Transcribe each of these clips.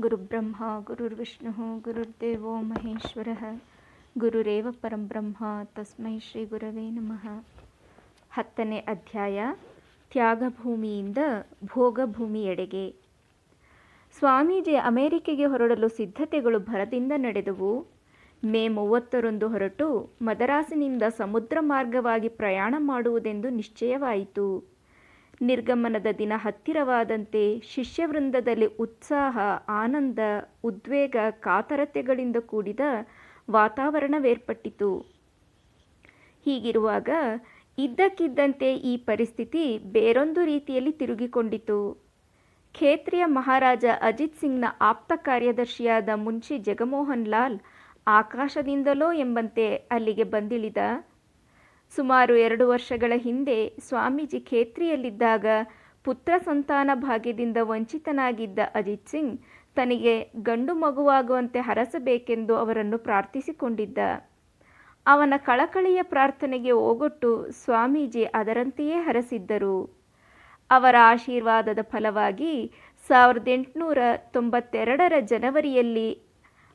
ಗುರುಬ್ರಹ್ಮ ಗುರುರ್ವಿಷ್ಣು ಗುರುರ್ದೇವೋ ಮಹೇಶ್ವರ ಗುರುರೇವ ಪರಂಬ್ರಹ್ಮ ತಸ್ಮೈ ಶ್ರೀ ಗುರವೇ ನಮಃ. 10ನೇ ಅಧ್ಯಾಯ ತ್ಯಾಗಭೂಮಿಯಿಂದ ಭೋಗಭೂಮಿಯೆಡೆಗೆ. ಸ್ವಾಮೀಜಿ ಅಮೆರಿಕೆಗೆ ಹೊರಡಲು ಸಿದ್ಧತೆಗಳು ಭರದಿಂದ ನಡೆದವು. ಮೇ 30ರಂದು ಹೊರಟು ಮದರಾಸಿನಿಂದ ಸಮುದ್ರ ಮಾರ್ಗವಾಗಿ ಪ್ರಯಾಣ ಮಾಡುವುದೆಂದು ನಿಶ್ಚಯವಾಯಿತು. ನಿರ್ಗಮನದ ದಿನ ಹತ್ತಿರವಾದಂತೆ ಶಿಷ್ಯವೃಂದದಲ್ಲಿ ಉತ್ಸಾಹ, ಆನಂದ, ಉದ್ವೇಗ, ಕಾತರತೆಗಳಿಂದ ಕೂಡಿದ ವಾತಾವರಣವೇರ್ಪಟ್ಟಿತು. ಹೀಗಿರುವಾಗ ಇದ್ದಕ್ಕಿದ್ದಂತೆ ಈ ಪರಿಸ್ಥಿತಿ ಬೇರೊಂದು ರೀತಿಯಲ್ಲಿ ತಿರುಗಿಕೊಂಡಿತು. ಖೇತ್ರಿಯ ಮಹಾರಾಜ ಅಜಿತ್ ಸಿಂಗ್ನ ಆಪ್ತ ಕಾರ್ಯದರ್ಶಿಯಾದ ಮುನ್ಷಿ ಜಗಮೋಹನ್ ಲಾಲ್ ಆಕಾಶದಿಂದಲೋ ಎಂಬಂತೆ ಅಲ್ಲಿಗೆ ಬಂದಿಳಿದ. ಸುಮಾರು 2 ವರ್ಷಗಳ ಹಿಂದೆ ಸ್ವಾಮೀಜಿ ಖೇತ್ರಿಯಲ್ಲಿದ್ದಾಗ ಪುತ್ರ ಸಂತಾನ ಭಾಗ್ಯದಿಂದ ವಂಚಿತನಾಗಿದ್ದ ಅಜಿತ್ ಸಿಂಗ್ ತನಗೆ ಗಂಡು ಮಗುವಾಗುವಂತೆ ಹರಸಬೇಕೆಂದು ಅವರನ್ನು ಪ್ರಾರ್ಥಿಸಿಕೊಂಡಿದ್ದ. ಅವನ ಕಳಕಳಿಯ ಪ್ರಾರ್ಥನೆಗೆ ಓಗೊಟ್ಟು ಸ್ವಾಮೀಜಿ ಅದರಂತೆಯೇ ಹರಸಿದ್ದರು. ಅವರ ಆಶೀರ್ವಾದದ ಫಲವಾಗಿ 1892 ಜನವರಿಯಲ್ಲಿ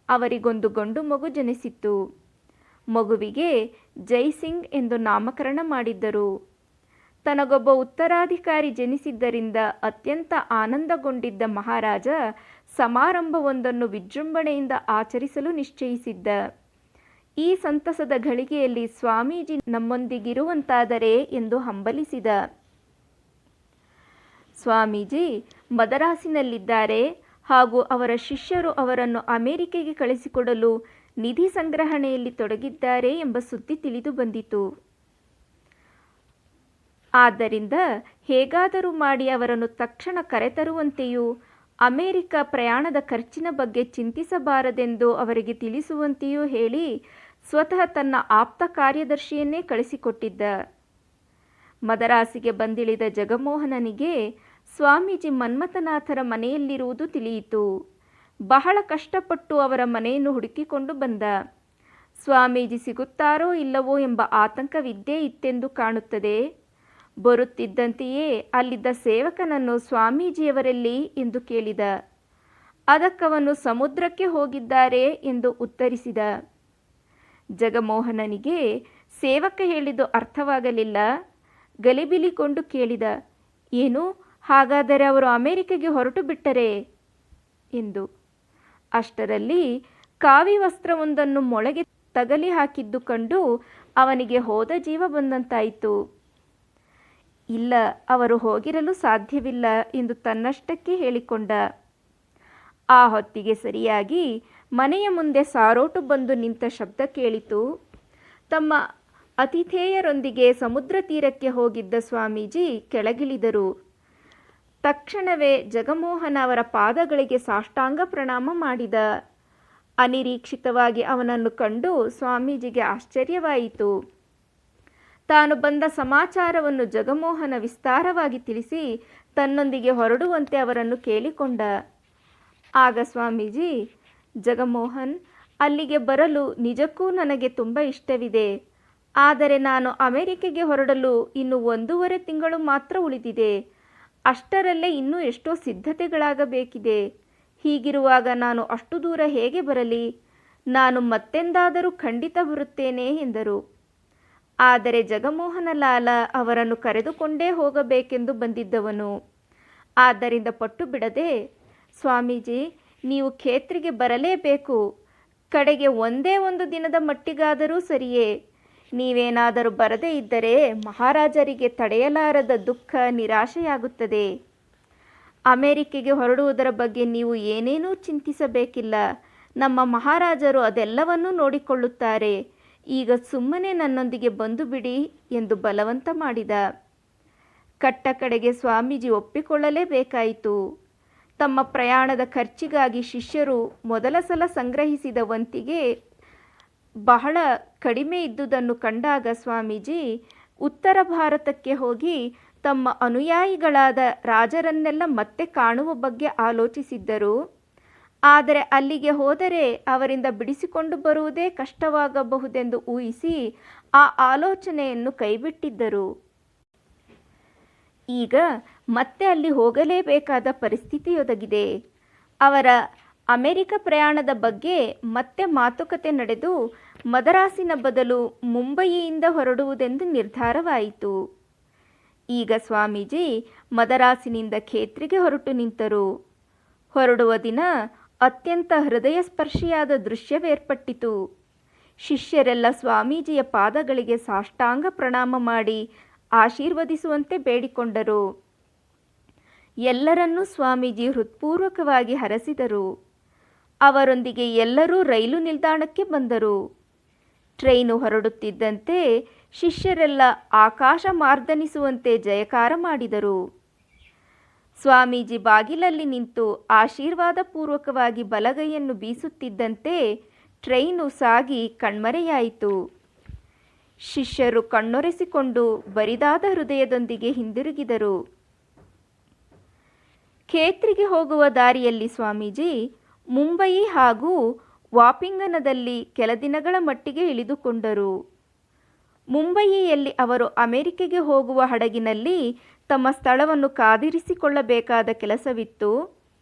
ಅವರಿಗೊಂದು ಗಂಡು ಮಗು ಜನಿಸಿತು. ಮಗುವಿಗೆ ಜೈಸಿಂಗ್ ಎಂದು ನಾಮಕರಣ ಮಾಡಿದ್ದರು. ತನಗೊಬ್ಬ ಉತ್ತರಾಧಿಕಾರಿ ಜನಿಸಿದ್ದರಿಂದ ಅತ್ಯಂತ ಆನಂದಗೊಂಡಿದ್ದ ಮಹಾರಾಜ ಸಮಾರಂಭವೊಂದನ್ನು ವಿಜೃಂಭಣೆಯಿಂದ ಆಚರಿಸಲು ನಿಶ್ಚಯಿಸಿದ್ದ. ಈ ಸಂತಸದ ಘಳಿಗೆಯಲ್ಲಿ ಸ್ವಾಮೀಜಿ ನಮ್ಮೊಂದಿಗಿರುವಂತಾದರೆ ಎಂದು ಹಂಬಲಿಸಿದ. ಸ್ವಾಮೀಜಿ ಮದರಾಸಿನಲ್ಲಿದ್ದಾರೆ ಹಾಗೂ ಅವರ ಶಿಷ್ಯರು ಅವರನ್ನು ಅಮೆರಿಕೆಗೆ ಕಳಿಸಿಕೊಡಲು ನಿಧಿ ಸಂಗ್ರಹಣೆಯಲ್ಲಿ ತೊಡಗಿದ್ದಾರೆ ಎಂಬ ಸುದ್ದಿ ತಿಳಿದು ಬಂದಿತು. ಆದ್ದರಿಂದ ಹೇಗಾದರೂ ಮಾಡಿ ಅವರನ್ನು ತಕ್ಷಣ ಕರೆತರುವಂತೆಯೂ ಅಮೆರಿಕ ಪ್ರಯಾಣದ ಖರ್ಚಿನ ಬಗ್ಗೆ ಚಿಂತಿಸಬಾರದೆಂದು ಅವರಿಗೆ ತಿಳಿಸುವಂತೆಯೂ ಹೇಳಿ ಸ್ವತಃ ತನ್ನ ಆಪ್ತ ಕಾರ್ಯದರ್ಶಿಯನ್ನೇ ಕಳಿಸಿಕೊಟ್ಟಿದ್ದ. ಮದರಾಸಿಗೆ ಬಂದಿಳಿದ ಜಗಮೋಹನನಿಗೆ ಸ್ವಾಮೀಜಿ ಮನ್ಮಥನಾಥರ ಮನೆಯಲ್ಲಿರುವುದು ತಿಳಿಯಿತು. ಬಹಳ ಕಷ್ಟಪಟ್ಟು ಅವರ ಮನೆಯನ್ನು ಹುಡುಕಿಕೊಂಡು ಬಂದ. ಸ್ವಾಮೀಜಿ ಸಿಗುತ್ತಾರೋ ಇಲ್ಲವೋ ಎಂಬ ಆತಂಕವಿದ್ದೇ ಇತ್ತೆಂದು ಕಾಣುತ್ತದೆ. ಬರುತ್ತಿದ್ದಂತೆಯೇ ಅಲ್ಲಿದ್ದ ಸೇವಕನನ್ನು ಸ್ವಾಮೀಜಿಯವರಲ್ಲಿ ಎಂದು ಕೇಳಿದ. ಅದಕ್ಕವನು ಸಮುದ್ರಕ್ಕೆ ಹೋಗಿದ್ದಾರೆ ಎಂದು ಉತ್ತರಿಸಿದ. ಜಗಮೋಹನನಿಗೆ ಸೇವಕ ಹೇಳಿದ್ದು ಅರ್ಥವಾಗಲಿಲ್ಲ. ಗಲಿಬಿಲಿಗೊಂಡು ಕೇಳಿದ, ಏನು, ಹಾಗಾದರೆ ಅವರು ಅಮೆರಿಕೆಗೆ ಹೊರಟು ಬಿಟ್ಟರೆ ಎಂದು. ಅಷ್ಟರಲ್ಲಿ ಕಾವಿ ವಸ್ತ್ರವೊಂದನ್ನು ಮೊಳಗೆ ತಗಲಿ ಹಾಕಿದ್ದು ಕಂಡು ಅವನಿಗೆ ಹೋದ ಜೀವ ಬಂದಂತಾಯಿತು. ಇಲ್ಲ, ಅವರು ಹೋಗಿರಲು ಸಾಧ್ಯವಿಲ್ಲ ಎಂದು ತನ್ನಷ್ಟಕ್ಕೆ ಹೇಳಿಕೊಂಡ. ಆ ಹೊತ್ತಿಗೆ ಸರಿಯಾಗಿ ಮನೆಯ ಮುಂದೆ ಸಾರೋಟು ಬಂದು ನಿಂತ ಶಬ್ದ ಕೇಳಿತು. ತಮ್ಮ ಅತಿಥೇಯರೊಂದಿಗೆ ಸಮುದ್ರ ತೀರಕ್ಕೆ ಹೋಗಿದ್ದ ಸ್ವಾಮೀಜಿ ಕೆಳಗಿಳಿದರು. ತಕ್ಷಣವೇ ಜಗಮೋಹನ ಅವರ ಪಾದಗಳಿಗೆ ಸಾಷ್ಟಾಂಗ ಪ್ರಣಾಮ ಮಾಡಿದ. ಅನಿರೀಕ್ಷಿತವಾಗಿ ಅವನನ್ನು ಕಂಡು ಸ್ವಾಮೀಜಿಗೆ ಆಶ್ಚರ್ಯವಾಯಿತು. ತಾನು ಬಂದ ಸಮಾಚಾರವನ್ನು ಜಗಮೋಹನ ವಿಸ್ತಾರವಾಗಿ ತಿಳಿಸಿ ತನ್ನೊಂದಿಗೆ ಹೊರಡುವಂತೆ ಅವರನ್ನು ಕೇಳಿಕೊಂಡ. ಆಗ ಸ್ವಾಮೀಜಿ, ಜಗಮೋಹನ್, ಅಲ್ಲಿಗೆ ಬರಲು ನಿಜಕ್ಕೂ ನನಗೆ ತುಂಬ ಇಷ್ಟವಿದೆ. ಆದರೆ ನಾನು ಅಮೆರಿಕೆಗೆ ಹೊರಡಲು ಇನ್ನು 1.5 ತಿಂಗಳು ಮಾತ್ರ ಉಳಿದಿದೆ. ಅಷ್ಟರಲ್ಲೇ ಇನ್ನೂ ಎಷ್ಟೋ ಸಿದ್ಧತೆಗಳಾಗಬೇಕಿದೆ. ಹೀಗಿರುವಾಗ ನಾನು ಅಷ್ಟು ದೂರ ಹೇಗೆ ಬರಲಿ? ನಾನು ಮತ್ತೆಂದಾದರೂ ಖಂಡಿತ ಬರುತ್ತೇನೆ ಎಂದರು. ಆದರೆ ಜಗಮೋಹನ ಲಾಲ ಅವರನ್ನು ಕರೆದುಕೊಂಡೇ ಹೋಗಬೇಕೆಂದು ಬಂದಿದ್ದವನು. ಆದ್ದರಿಂದ ಪಟ್ಟು ಬಿಡದೆ, ಸ್ವಾಮೀಜಿ, ನೀವು ಖೇತ್ರಿಗೆ ಬರಲೇಬೇಕು. ಕಡೆಗೆ ಒಂದೇ ಒಂದು ದಿನದ ಮಟ್ಟಿಗಾದರೂ ಸರಿಯೇ. ನೀವೇನಾದರೂ ಬರದೇ ಇದ್ದರೆ ಮಹಾರಾಜರಿಗೆ ತಡೆಯಲಾರದ ದುಃಖ, ನಿರಾಶೆಯಾಗುತ್ತದೆ. ಅಮೆರಿಕೆಗೆ ಹೊರಡುವುದರ ಬಗ್ಗೆ ನೀವು ಏನೇನೂ ಚಿಂತಿಸಬೇಕಿಲ್ಲ. ನಮ್ಮ ಮಹಾರಾಜರು ಅದೆಲ್ಲವನ್ನೂ ನೋಡಿಕೊಳ್ಳುತ್ತಾರೆ. ಈಗ ಸುಮ್ಮನೆ ನನ್ನೊಂದಿಗೆ ಬಂದು ಬಿಡಿ ಎಂದು ಬಲವಂತ ಮಾಡಿದ. ಕಟ್ಟ ಕಡೆಗೆ ಸ್ವಾಮೀಜಿ ಒಪ್ಪಿಕೊಳ್ಳಲೇಬೇಕಾಯಿತು. ತಮ್ಮ ಪ್ರಯಾಣದ ಖರ್ಚಿಗಾಗಿ ಶಿಷ್ಯರು ಮೊದಲ ಸಲ ಸಂಗ್ರಹಿಸಿದ ವಂತಿಗೆ ಬಹಳ ಕಡಿಮೆ ಇದ್ದುದನ್ನು ಕಂಡಾಗ ಸ್ವಾಮೀಜಿ ಉತ್ತರ ಭಾರತಕ್ಕೆ ಹೋಗಿ ತಮ್ಮ ಅನುಯಾಯಿಗಳಾದ ರಾಜರನ್ನೆಲ್ಲ ಮತ್ತೆ ಕಾಣುವ ಬಗ್ಗೆ ಆಲೋಚಿಸಿದ್ದರು. ಆದರೆ ಅಲ್ಲಿಗೆ ಹೋದರೆ ಅವರಿಂದ ಬಿಡಿಸಿಕೊಂಡು ಬರುವುದೇ ಕಷ್ಟವಾಗಬಹುದೆಂದು ಊಹಿಸಿ ಆ ಆಲೋಚನೆಯನ್ನು ಕೈಬಿಟ್ಟಿದ್ದರು. ಈಗ ಮತ್ತೆ ಅಲ್ಲಿ ಹೋಗಲೇಬೇಕಾದ ಪರಿಸ್ಥಿತಿಯೊದಗಿದೆ. ಅವರ ಅಮೆರಿಕ ಪ್ರಯಾಣದ ಬಗ್ಗೆ ಮತ್ತೆ ಮಾತುಕತೆ ನಡೆದು ಮದರಾಸಿನ ಬದಲು ಮುಂಬಯಿಯಿಂದ ಹೊರಡುವುದೆಂದು ನಿರ್ಧಾರವಾಯಿತು. ಈಗ ಸ್ವಾಮೀಜಿ ಮದರಾಸಿನಿಂದ ಖೇತ್ರಿಗೆ ಹೊರಟು ನಿಂತರು. ಹೊರಡುವ ದಿನ ಅತ್ಯಂತ ಹೃದಯಸ್ಪರ್ಶಿಯಾದ ದೃಶ್ಯವೇರ್ಪಟ್ಟಿತು. ಶಿಷ್ಯರೆಲ್ಲ ಸ್ವಾಮೀಜಿಯ ಪಾದಗಳಿಗೆ ಸಾಷ್ಟಾಂಗ ಪ್ರಣಾಮ ಮಾಡಿ ಆಶೀರ್ವದಿಸುವಂತೆ ಬೇಡಿಕೊಂಡರು. ಎಲ್ಲರನ್ನೂ ಸ್ವಾಮೀಜಿ ಹೃತ್ಪೂರ್ವಕವಾಗಿ ಹರಸಿದರು. ಅವರೊಂದಿಗೆ ಎಲ್ಲರೂ ರೈಲು ನಿಲ್ದಾಣಕ್ಕೆ ಬಂದರು. ಟ್ರೈನು ಹೊರಡುತ್ತಿದ್ದಂತೆ ಶಿಷ್ಯರೆಲ್ಲ ಆಕಾಶ ಮಾರ್ದನಿಸುವಂತೆ ಜಯಕಾರ ಮಾಡಿದರು. ಸ್ವಾಮೀಜಿ ಬಾಗಿಲಲ್ಲಿ ನಿಂತು ಆಶೀರ್ವಾದ ಪೂರ್ವಕವಾಗಿ ಬಲಗೈಯನ್ನು ಬೀಸುತ್ತಿದ್ದಂತೆ ಟ್ರೈನು ಸಾಗಿ ಕಣ್ಮರೆಯಾಯಿತು. ಶಿಷ್ಯರು ಕಣ್ಣೊರೆಸಿಕೊಂಡು ಬರಿದಾದ ಹೃದಯದೊಂದಿಗೆ ಹಿಂದಿರುಗಿದರು. ಖೇತ್ರಿಗೆ ಹೋಗುವ ದಾರಿಯಲ್ಲಿ ಸ್ವಾಮೀಜಿ ಮುಂಬಯಿ ಹಾಗೂ ವಾಪಿಂಗನದಲ್ಲಿ ಕೆಲ ದಿನಗಳ ಮಟ್ಟಿಗೆ ಇಳಿದುಕೊಂಡರು. ಮುಂಬಯಿಯಲ್ಲಿ ಅವರು ಅಮೆರಿಕೆಗೆ ಹೋಗುವ ಹಡಗಿನಲ್ಲಿ ತಮ್ಮ ಸ್ಥಳವನ್ನು ಕಾದಿರಿಸಿಕೊಳ್ಳಬೇಕಾದ ಕೆಲಸವಿತ್ತು.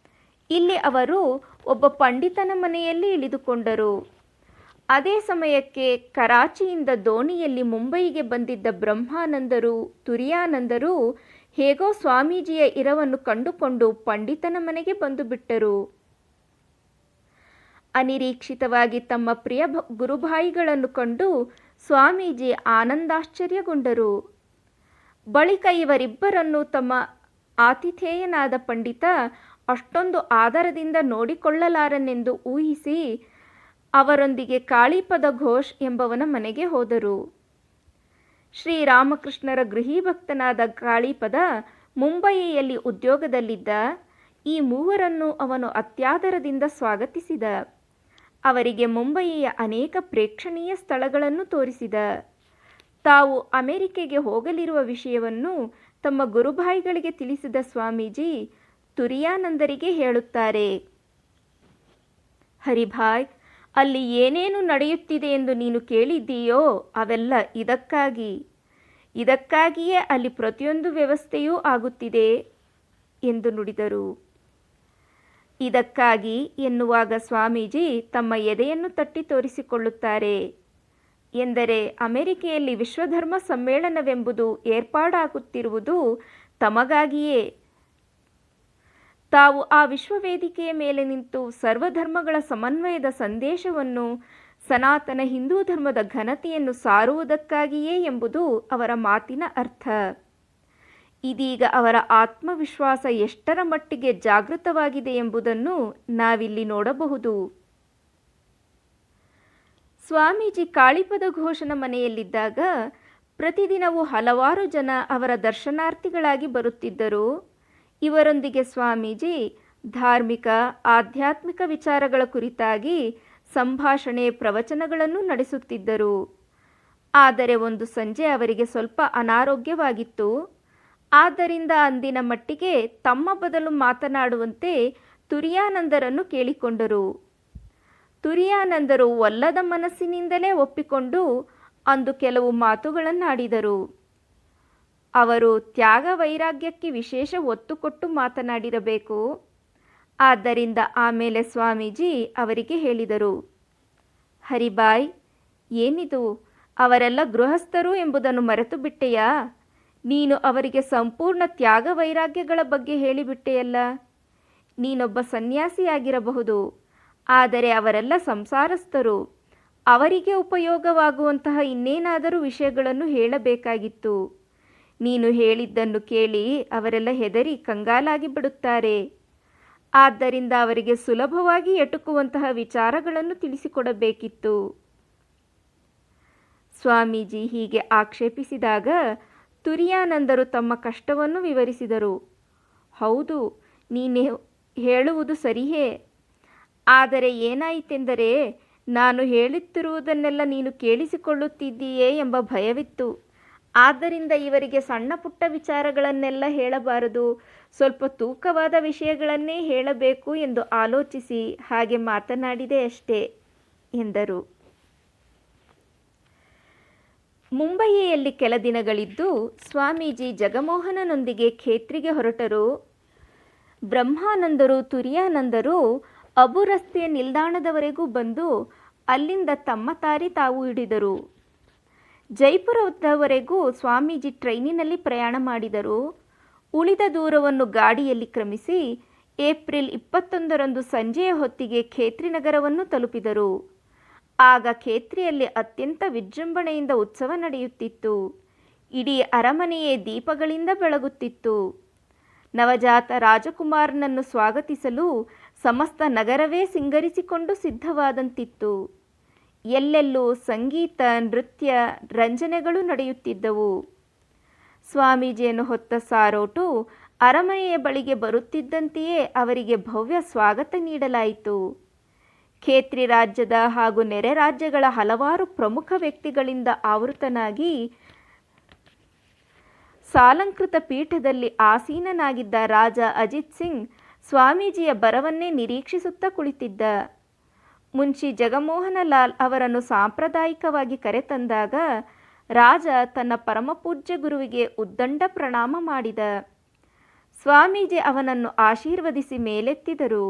ಇಲ್ಲಿ ಅವರು ಒಬ್ಬ ಪಂಡಿತನ ಮನೆಯಲ್ಲಿ ಇಳಿದುಕೊಂಡರು. ಅದೇ ಸಮಯಕ್ಕೆ ಕರಾಚಿಯಿಂದ ದೋಣಿಯಲ್ಲಿ ಮುಂಬಯಿಗೆ ಬಂದಿದ್ದ ಬ್ರಹ್ಮಾನಂದರು, ತುರಿಯಾನಂದರು ಹೇಗೋ ಸ್ವಾಮೀಜಿಯ ಇರವನ್ನು ಕಂಡುಕೊಂಡು ಪಂಡಿತನ ಮನೆಗೆ ಬಂದು ಬಿಟ್ಟರು. ಅನಿರೀಕ್ಷಿತವಾಗಿ ತಮ್ಮ ಪ್ರಿಯ ಗುರುಭಾಯಿಗಳನ್ನು ಕಂಡು ಸ್ವಾಮೀಜಿ ಆನಂದಾಶ್ಚರ್ಯಗೊಂಡರು. ಬಳಿಕ ಇವರಿಬ್ಬರನ್ನು ತಮ್ಮ ಆತಿಥೇಯನಾದ ಪಂಡಿತ ಅಷ್ಟೊಂದು ಆದರದಿಂದ ನೋಡಿಕೊಳ್ಳಲಾರನೆಂದು ಊಹಿಸಿ ಅವರೊಂದಿಗೆ ಕಾಳಿಪದ ಘೋಷ್ ಎಂಬವನ ಮನೆಗೆ ಹೋದರು. ಶ್ರೀರಾಮಕೃಷ್ಣರ ಗೃಹೀಭಕ್ತನಾದ ಕಾಳಿಪದ ಮುಂಬಯಿಯಲ್ಲಿ ಉದ್ಯೋಗದಲ್ಲಿದ್ದ. ಈ ಮೂವರನ್ನು ಅವನು ಅತ್ಯಾದರದಿಂದ ಸ್ವಾಗತಿಸಿದ. ಅವರಿಗೆ ಮುಂಬಯಿಯ ಅನೇಕ ಪ್ರೇಕ್ಷಣೀಯ ಸ್ಥಳಗಳನ್ನು ತೋರಿಸಿದ. ತಾವು ಅಮೆರಿಕೆಗೆ ಹೋಗಲಿರುವ ವಿಷಯವನ್ನು ತಮ್ಮ ಗುರುಭಾಯಿಗಳಿಗೆ ತಿಳಿಸಿದ ಸ್ವಾಮೀಜಿ ತುರಿಯಾನಂದರಿಗೆ ಹೇಳುತ್ತಾರೆ, ಹರಿಭಾಯ್, ಅಲ್ಲಿ ಏನೇನು ನಡೆಯುತ್ತಿದೆ ಎಂದು ನೀನು ಕೇಳಿದ್ದೀಯೋ ಅವೆಲ್ಲ ಇದಕ್ಕಾಗಿಯೇ ಅಲ್ಲಿ ಪ್ರತಿಯೊಂದು ವ್ಯವಸ್ಥೆಯೂ ಆಗುತ್ತಿದೆ ಎಂದು ನುಡಿದರು. ಇದಕ್ಕಾಗಿ ಎನ್ನುವಾಗ ಸ್ವಾಮೀಜಿ ತಮ್ಮ ಎದೆಯನ್ನು ತಟ್ಟಿ ತೋರಿಸಿಕೊಳ್ಳುತ್ತಾರೆ. ಎಂದರೆ ಅಮೆರಿಕೆಯಲ್ಲಿ ವಿಶ್ವಧರ್ಮ ಸಮ್ಮೇಳನವೆಂಬುದು ಏರ್ಪಾಡಾಗುತ್ತಿರುವುದು ತಮಗಾಗಿಯೇ. ತಾವು ಆ ವಿಶ್ವವೇದಿಕೆಯ ಮೇಲೆ ನಿಂತು ಸರ್ವಧರ್ಮಗಳ ಸಮನ್ವಯದ ಸಂದೇಶವನ್ನು, ಸನಾತನ ಹಿಂದೂ ಧರ್ಮದ ಘನತೆಯನ್ನು ಸಾರುವುದಕ್ಕಾಗಿಯೇ ಎಂಬುದು ಅವರ ಮಾತಿನ ಅರ್ಥ. ಇದೀಗ ಅವರ ಆತ್ಮವಿಶ್ವಾಸ ಎಷ್ಟರ ಮಟ್ಟಿಗೆ ಜಾಗೃತವಾಗಿದೆ ಎಂಬುದನ್ನು ನಾವಿಲ್ಲಿ ನೋಡಬಹುದು. ಸ್ವಾಮೀಜಿ ಕಾಳಿಪದ ಘೋಷನ ಮನೆಯಲ್ಲಿದ್ದಾಗ ಪ್ರತಿದಿನವೂ ಹಲವಾರು ಜನ ಅವರ ದರ್ಶನಾರ್ಥಿಗಳಾಗಿ ಬರುತ್ತಿದ್ದರು. ಇವರೊಂದಿಗೆ ಸ್ವಾಮೀಜಿ ಧಾರ್ಮಿಕ, ಆಧ್ಯಾತ್ಮಿಕ ವಿಚಾರಗಳ ಕುರಿತಾಗಿ ಸಂಭಾಷಣೆ, ಪ್ರವಚನಗಳನ್ನು ನಡೆಸುತ್ತಿದ್ದರು. ಆದರೆ ಒಂದು ಸಂಜೆ ಅವರಿಗೆ ಸ್ವಲ್ಪ ಅನಾರೋಗ್ಯವಾಗಿತ್ತು. ಆದ್ದರಿಂದ ಅಂದಿನ ಮಟ್ಟಿಗೆ ತಮ್ಮ ಬದಲು ಮಾತನಾಡುವಂತೆ ತುರಿಯಾನಂದರನ್ನು ಕೇಳಿಕೊಂಡರು. ತುರಿಯಾನಂದರು ಒಲ್ಲದ ಮನಸ್ಸಿನಿಂದಲೇ ಒಪ್ಪಿಕೊಂಡು ಅಂದು ಕೆಲವು ಮಾತುಗಳನ್ನಾಡಿದರು. ಅವರು ತ್ಯಾಗ ವೈರಾಗ್ಯಕ್ಕೆ ವಿಶೇಷ ಒತ್ತು ಕೊಟ್ಟು ಮಾತನಾಡಿರಬೇಕು. ಆದ್ದರಿಂದ ಆಮೇಲೆ ಸ್ವಾಮೀಜಿ ಅವರಿಗೆ ಹೇಳಿದರು, ಹರಿಭಾಯ್, ಏನಿದು, ಅವರೆಲ್ಲ ಗೃಹಸ್ಥರು ಎಂಬುದನ್ನು ಮರೆತು ಬಿಟ್ಟೆಯಾ? ನೀನು ಅವರಿಗೆ ಸಂಪೂರ್ಣ ತ್ಯಾಗ ವೈರಾಗ್ಯಗಳ ಬಗ್ಗೆ ಹೇಳಿಬಿಟ್ಟೆಯಲ್ಲ. ನೀನೊಬ್ಬ ಸನ್ಯಾಸಿಯಾಗಿರಬಹುದು, ಆದರೆ ಅವರೆಲ್ಲ ಸಂಸಾರಸ್ಥರು. ಅವರಿಗೆ ಉಪಯೋಗವಾಗುವಂತಹ ಇನ್ನೇನಾದರೂ ವಿಷಯಗಳನ್ನು ಹೇಳಬೇಕಾಗಿತ್ತು. ನೀನು ಹೇಳಿದ್ದನ್ನು ಕೇಳಿ ಅವರೆಲ್ಲ ಹೆದರಿ ಕಂಗಾಲಾಗಿ ಬಿಡುತ್ತಾರೆ. ಆದ್ದರಿಂದ ಅವರಿಗೆ ಸುಲಭವಾಗಿ ಎಟುಕುವಂತಹ ವಿಚಾರಗಳನ್ನು ತಿಳಿಸಿಕೊಡಬೇಕಿತ್ತು. ಸ್ವಾಮೀಜಿ ಹೀಗೆ ಆಕ್ಷೇಪಿಸಿದಾಗ ತುರಿಯಾನಂದರು ತಮ್ಮ ಕಷ್ಟವನ್ನು ವಿವರಿಸಿದರು. ಹೌದು, ನೀನು ಹೇಳುವುದು ಸರಿಯೇ. ಆದರೆ ಏನಾಯಿತೆಂದರೆ, ನಾನು ಹೇಳುತ್ತಿರುವುದನ್ನೆಲ್ಲ ನೀನು ಕೇಳಿಸಿಕೊಳ್ಳುತ್ತಿದ್ದೀಯೇ ಎಂಬ ಭಯವಿತ್ತು. ಆದ್ದರಿಂದ ಇವರಿಗೆ ಸಣ್ಣ ಪುಟ್ಟ ವಿಚಾರಗಳನ್ನೆಲ್ಲ ಹೇಳಬಾರದು, ಸ್ವಲ್ಪ ತೂಕವಾದ ವಿಷಯಗಳನ್ನೇ ಹೇಳಬೇಕು ಎಂದು ಆಲೋಚಿಸಿ ಹಾಗೆ ಮಾತನಾಡಿದೆ ಅಷ್ಟೇ ಎಂದರು. ಮುಂಬಯಿಯಲ್ಲಿ ಕೆಲ ದಿನಗಳಿದ್ದು ಸ್ವಾಮೀಜಿ ಜಗಮೋಹನನೊಂದಿಗೆ ಖೇತ್ರಿಗೆ ಹೊರಟರು. ಬ್ರಹ್ಮಾನಂದರು, ತುರಿಯಾನಂದರು ಅಬು ರಸ್ತೆಯ ನಿಲ್ದಾಣದವರೆಗೂ ಬಂದು ಅಲ್ಲಿಂದ ತಮ್ಮ ದಾರಿ ತಾವು ಹಿಡಿದರು. ಜೈಪುರದವರೆಗೂ ಸ್ವಾಮೀಜಿ ಟ್ರೈನಿನಲ್ಲಿ ಪ್ರಯಾಣ ಮಾಡಿದರು. ಉಳಿದ ದೂರವನ್ನು ಗಾಡಿಯಲ್ಲಿ ಕ್ರಮಿಸಿ ಏಪ್ರಿಲ್ 21ರಂದು ಸಂಜೆಯ ಹೊತ್ತಿಗೆ ಖೇತ್ರಿ ನಗರವನ್ನು ತಲುಪಿದರು. ಆಗ ಖೇತ್ರಿಯಲ್ಲಿ ಅತ್ಯಂತ ವಿಜೃಂಭಣೆಯಿಂದ ಉತ್ಸವ ನಡೆಯುತ್ತಿತ್ತು. ಇಡೀ ಅರಮನೆಯೇ ದೀಪಗಳಿಂದ ಬೆಳಗುತ್ತಿತ್ತು. ನವಜಾತ ರಾಜಕುಮಾರನನ್ನು ಸ್ವಾಗತಿಸಲು ಸಮಸ್ತ ನಗರವೇ ಸಿಂಗರಿಸಿಕೊಂಡು ಸಿದ್ಧವಾದಂತಿತ್ತು. ಎಲ್ಲೆಲ್ಲೂ ಸಂಗೀತ, ನೃತ್ಯ, ರಂಜನೆಗಳು ನಡೆಯುತ್ತಿದ್ದವು. ಸ್ವಾಮೀಜಿಯನ್ನು ಹೊತ್ತ ಸಾರೋಟು ಅರಮನೆಯ ಬಳಿಗೆ ಬರುತ್ತಿದ್ದಂತೆಯೇ ಅವರಿಗೆ ಭವ್ಯ ಸ್ವಾಗತ ನೀಡಲಾಯಿತು. ಖೇತ್ರಿ ರಾಜ್ಯದ ಹಾಗೂ ನೆರೆ ರಾಜ್ಯಗಳ ಹಲವಾರು ಪ್ರಮುಖ ವ್ಯಕ್ತಿಗಳಿಂದ ಆವೃತನಾಗಿ ಸಾಲಂಕೃತ ಪೀಠದಲ್ಲಿ ಆಸೀನನಾಗಿದ್ದ ರಾಜ ಅಜಿತ್ ಸಿಂಗ್ ಸ್ವಾಮೀಜಿಯ ಬರವನ್ನೇ ನಿರೀಕ್ಷಿಸುತ್ತಾ ಕುಳಿತಿದ್ದ. ಮುನ್ಷಿ ಜಗಮೋಹನ ಲಾಲ್ ಅವರನ್ನು ಸಾಂಪ್ರದಾಯಿಕವಾಗಿ ಕರೆತಂದಾಗ ರಾಜ ತನ್ನ ಪರಮಪೂಜ್ಯ ಗುರುವಿಗೆ ಉದ್ದಂಡ ಪ್ರಣಾಮ ಮಾಡಿದ. ಸ್ವಾಮೀಜಿ ಅವನನ್ನು ಆಶೀರ್ವದಿಸಿ ಮೇಲೆತ್ತಿದರು.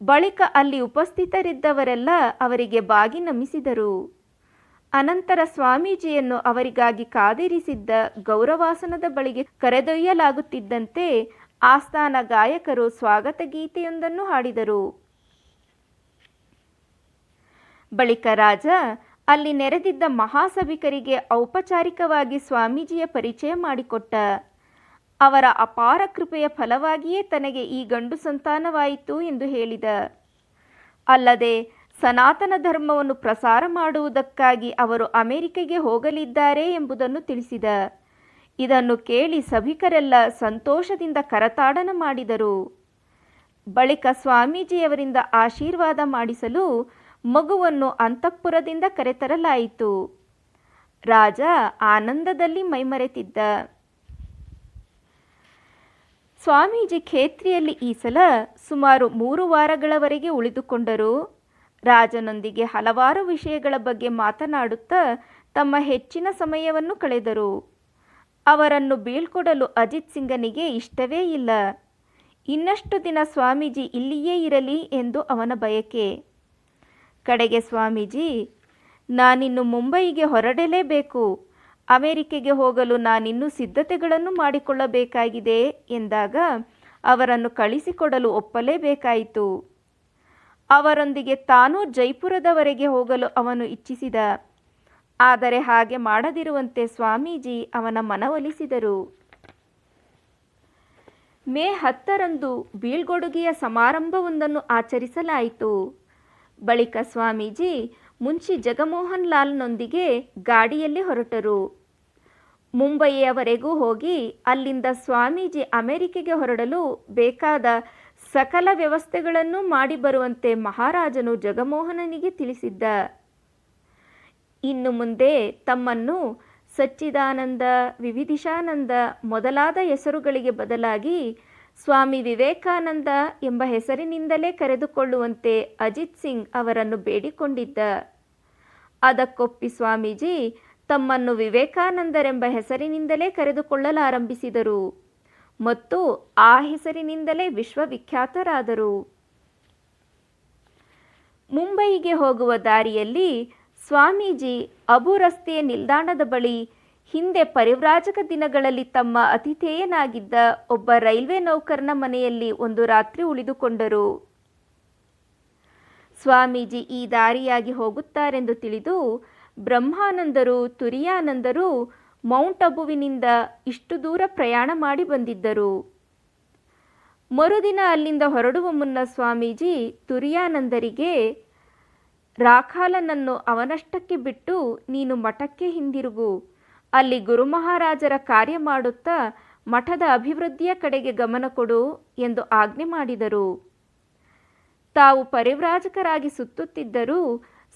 ಬಳಿಕ ಅಲ್ಲಿ ಉಪಸ್ಥಿತರಿದ್ದವರೆಲ್ಲ ಅವರಿಗೆ ಬಾಗಿ ನಮಿಸಿದರು. ಅನಂತರ ಸ್ವಾಮೀಜಿಯನ್ನು ಅವರಿಗಾಗಿ ಕಾದಿರಿಸಿದ್ದ ಗೌರವಾಸನದ ಬಳಿಗೆ ಕರೆದೊಯ್ಯಲಾಗುತ್ತಿದ್ದಂತೆ ಆಸ್ಥಾನ ಗಾಯಕರು ಸ್ವಾಗತ ಗೀತೆಯೊಂದನ್ನು ಹಾಡಿದರು. ಬಳಿಕ ರಾಜ ಅಲ್ಲಿ ನೆರೆದಿದ್ದ ಮಹಾಸಭಿಕರಿಗೆ ಔಪಚಾರಿಕವಾಗಿ ಸ್ವಾಮೀಜಿಯ ಪರಿಚಯ ಮಾಡಿಕೊಟ್ಟ. ಅವರ ಅಪಾರ ಕೃಪೆಯ ಫಲವಾಗಿಯೇ ತನಗೆ ಈ ಗಂಡು ಸಂತಾನವಾಯಿತು ಎಂದು ಹೇಳಿದ. ಅಲ್ಲದೆ ಸನಾತನ ಧರ್ಮವನ್ನು ಪ್ರಸಾರ ಮಾಡುವುದಕ್ಕಾಗಿ ಅವರು ಅಮೆರಿಕೆಗೆ ಹೋಗಲಿದ್ದಾರೆ ಎಂಬುದನ್ನು ತಿಳಿಸಿದ. ಇದನ್ನು ಕೇಳಿ ಸಭಿಕರೆಲ್ಲ ಸಂತೋಷದಿಂದ ಕರತಾಡನ ಮಾಡಿದರು. ಬಳಿಕ ಸ್ವಾಮೀಜಿಯವರಿಂದ ಆಶೀರ್ವಾದ ಮಾಡಿಸಲು ಮಗುವನ್ನು ಅಂತಃಪುರದಿಂದ ಕರೆತರಲಾಯಿತು. ರಾಜ ಆನಂದದಲ್ಲಿ ಮೈಮರೆತಿದ್ದ. ಸ್ವಾಮೀಜಿ ಖೇತ್ರಿಯಲ್ಲಿ ಈ ಸಲ ಸುಮಾರು 3 ವಾರಗಳವರೆಗೆ ಉಳಿದುಕೊಂಡರು. ರಾಜನೊಂದಿಗೆ ಹಲವಾರು ವಿಷಯಗಳ ಬಗ್ಗೆ ಮಾತನಾಡುತ್ತಾ ತಮ್ಮ ಹೆಚ್ಚಿನ ಸಮಯವನ್ನು ಕಳೆದರು. ಅವರನ್ನು ಬೀಳ್ಕೊಡಲು ಅಜಿತ್ ಸಿಂಗನಿಗೆ ಇಷ್ಟವೇ ಇಲ್ಲ. ಇನ್ನಷ್ಟು ದಿನ ಸ್ವಾಮೀಜಿ ಇಲ್ಲಿಯೇ ಇರಲಿ ಎಂದು ಅವನ ಬಯಕೆ. ಕಡೆಗೆ ಸ್ವಾಮೀಜಿ, ನಾನಿನ್ನು ಮುಂಬಯಿಗೆ ಹೊರಡಲೇಬೇಕು. ಅಮೆರಿಕೆಗೆ ಹೋಗಲು ನಾನಿನ್ನೂ ಸಿದ್ಧತೆಗಳನ್ನು ಮಾಡಿಕೊಳ್ಳಬೇಕಾಗಿದೆ ಎಂದಾಗ ಅವರನ್ನು ಕಳಿಸಿಕೊಡಲು ಒಪ್ಪಲೇಬೇಕಾಯಿತು. ಅವರೊಂದಿಗೆ ತಾನೂ ಜೈಪುರದವರೆಗೆ ಹೋಗಲು ಅವನು ಇಚ್ಛಿಸಿದ. ಆದರೆ ಹಾಗೆ ಮಾಡದಿರುವಂತೆ ಸ್ವಾಮೀಜಿ ಅವನ ಮನವೊಲಿಸಿದರು. ಮೇ 10ರಂದು ಬೀಳ್ಕೊಡುಗೆಯ ಸಮಾರಂಭವೊಂದನ್ನು ಆಚರಿಸಲಾಯಿತು. ಬಳಿಕ ಸ್ವಾಮೀಜಿ ಮುನ್ಷಿ ಜಗಮೋಹನ್ ಲಾಲ್ನೊಂದಿಗೆ ಗಾಡಿಯಲ್ಲಿ ಹೊರಟರು. ಮುಂಬಯಿಯವರೆಗೂ ಹೋಗಿ ಅಲ್ಲಿಂದ ಸ್ವಾಮೀಜಿ ಅಮೆರಿಕೆಗೆ ಹೊರಡಲು ಬೇಕಾದ ಸಕಲ ವ್ಯವಸ್ಥೆಗಳನ್ನು ಮಾಡಿ ಬರುವಂತೆ ಮಹಾರಾಜನು ಜಗಮೋಹನನಿಗೆ ತಿಳಿಸಿದ್ದ. ಇನ್ನು ಮುಂದೆ ತಮ್ಮನ್ನು ಸಚ್ಚಿದಾನಂದ, ವಿವಿಧಿಶಾನಂದ ಮೊದಲಾದ ಹೆಸರುಗಳಿಗೆ ಬದಲಾಗಿ ಸ್ವಾಮಿ ವಿವೇಕಾನಂದ ಎಂಬ ಹೆಸರಿನಿಂದಲೇ ಕರೆದುಕೊಳ್ಳುವಂತೆ ಅಜಿತ್ ಸಿಂಗ್ ಅವರನ್ನು ಬೇಡಿಕೊಂಡಿದ್ದ. ಅದಕ್ಕೊಪ್ಪಿ ಸ್ವಾಮೀಜಿ ತಮ್ಮನ್ನು ವಿವೇಕಾನಂದರೆಂಬ ಹೆಸರಿನಿಂದಲೇ ಕರೆದುಕೊಳ್ಳಲಾರಂಭಿಸಿದರು ಮತ್ತು ಆ ಹೆಸರಿನಿಂದಲೇ ವಿಶ್ವವಿಖ್ಯಾತರಾದರು. ಮುಂಬಯಿಗೆ ಹೋಗುವ ದಾರಿಯಲ್ಲಿ ಸ್ವಾಮೀಜಿ ಅಬು ರಸ್ತೆಯ ನಿಲ್ದಾಣದ ಬಳಿ ಹಿಂದೆ ಪರಿವ್ರಾಜಕ ದಿನಗಳಲ್ಲಿ ತಮ್ಮ ಅತಿಥೇಯನಾಗಿದ್ದ ಒಬ್ಬ ರೈಲ್ವೆ ನೌಕರನ ಮನೆಯಲ್ಲಿ ಒಂದು ರಾತ್ರಿ ಉಳಿದುಕೊಂಡರು. ಸ್ವಾಮೀಜಿ ಈ ದಾರಿಯಾಗಿ ಹೋಗುತ್ತಾರೆಂದು ತಿಳಿದು ಬ್ರಹ್ಮಾನಂದರು, ತುರಿಯಾನಂದರು ಮೌಂಟ್ ಅಬುವಿನಿಂದ ಇಷ್ಟು ದೂರ ಪ್ರಯಾಣ ಮಾಡಿ ಬಂದಿದ್ದರು. ಮರುದಿನ ಅಲ್ಲಿಂದ ಹೊರಡುವ ಮುನ್ನ ಸ್ವಾಮೀಜಿ ತುರಿಯಾನಂದರಿಗೆ, ರಾಖಾಲನನ್ನು ಅವನಷ್ಟಕ್ಕೆ ಬಿಟ್ಟು ನೀನು ಮಠಕ್ಕೆ ಹಿಂದಿರುಗು. ಅಲ್ಲಿ ಗುರುಮಹಾರಾಜರ ಕಾರ್ಯ ಮಾಡುತ್ತಾ ಮಠದ ಅಭಿವೃದ್ಧಿಯ ಕಡೆಗೆ ಗಮನ ಕೊಡು ಎಂದು ಆಜ್ಞೆ ಮಾಡಿದರು. ತಾವು ಪರಿವ್ರಾಜಕರಾಗಿ ಸುತ್ತುತ್ತಿದ್ದರೂ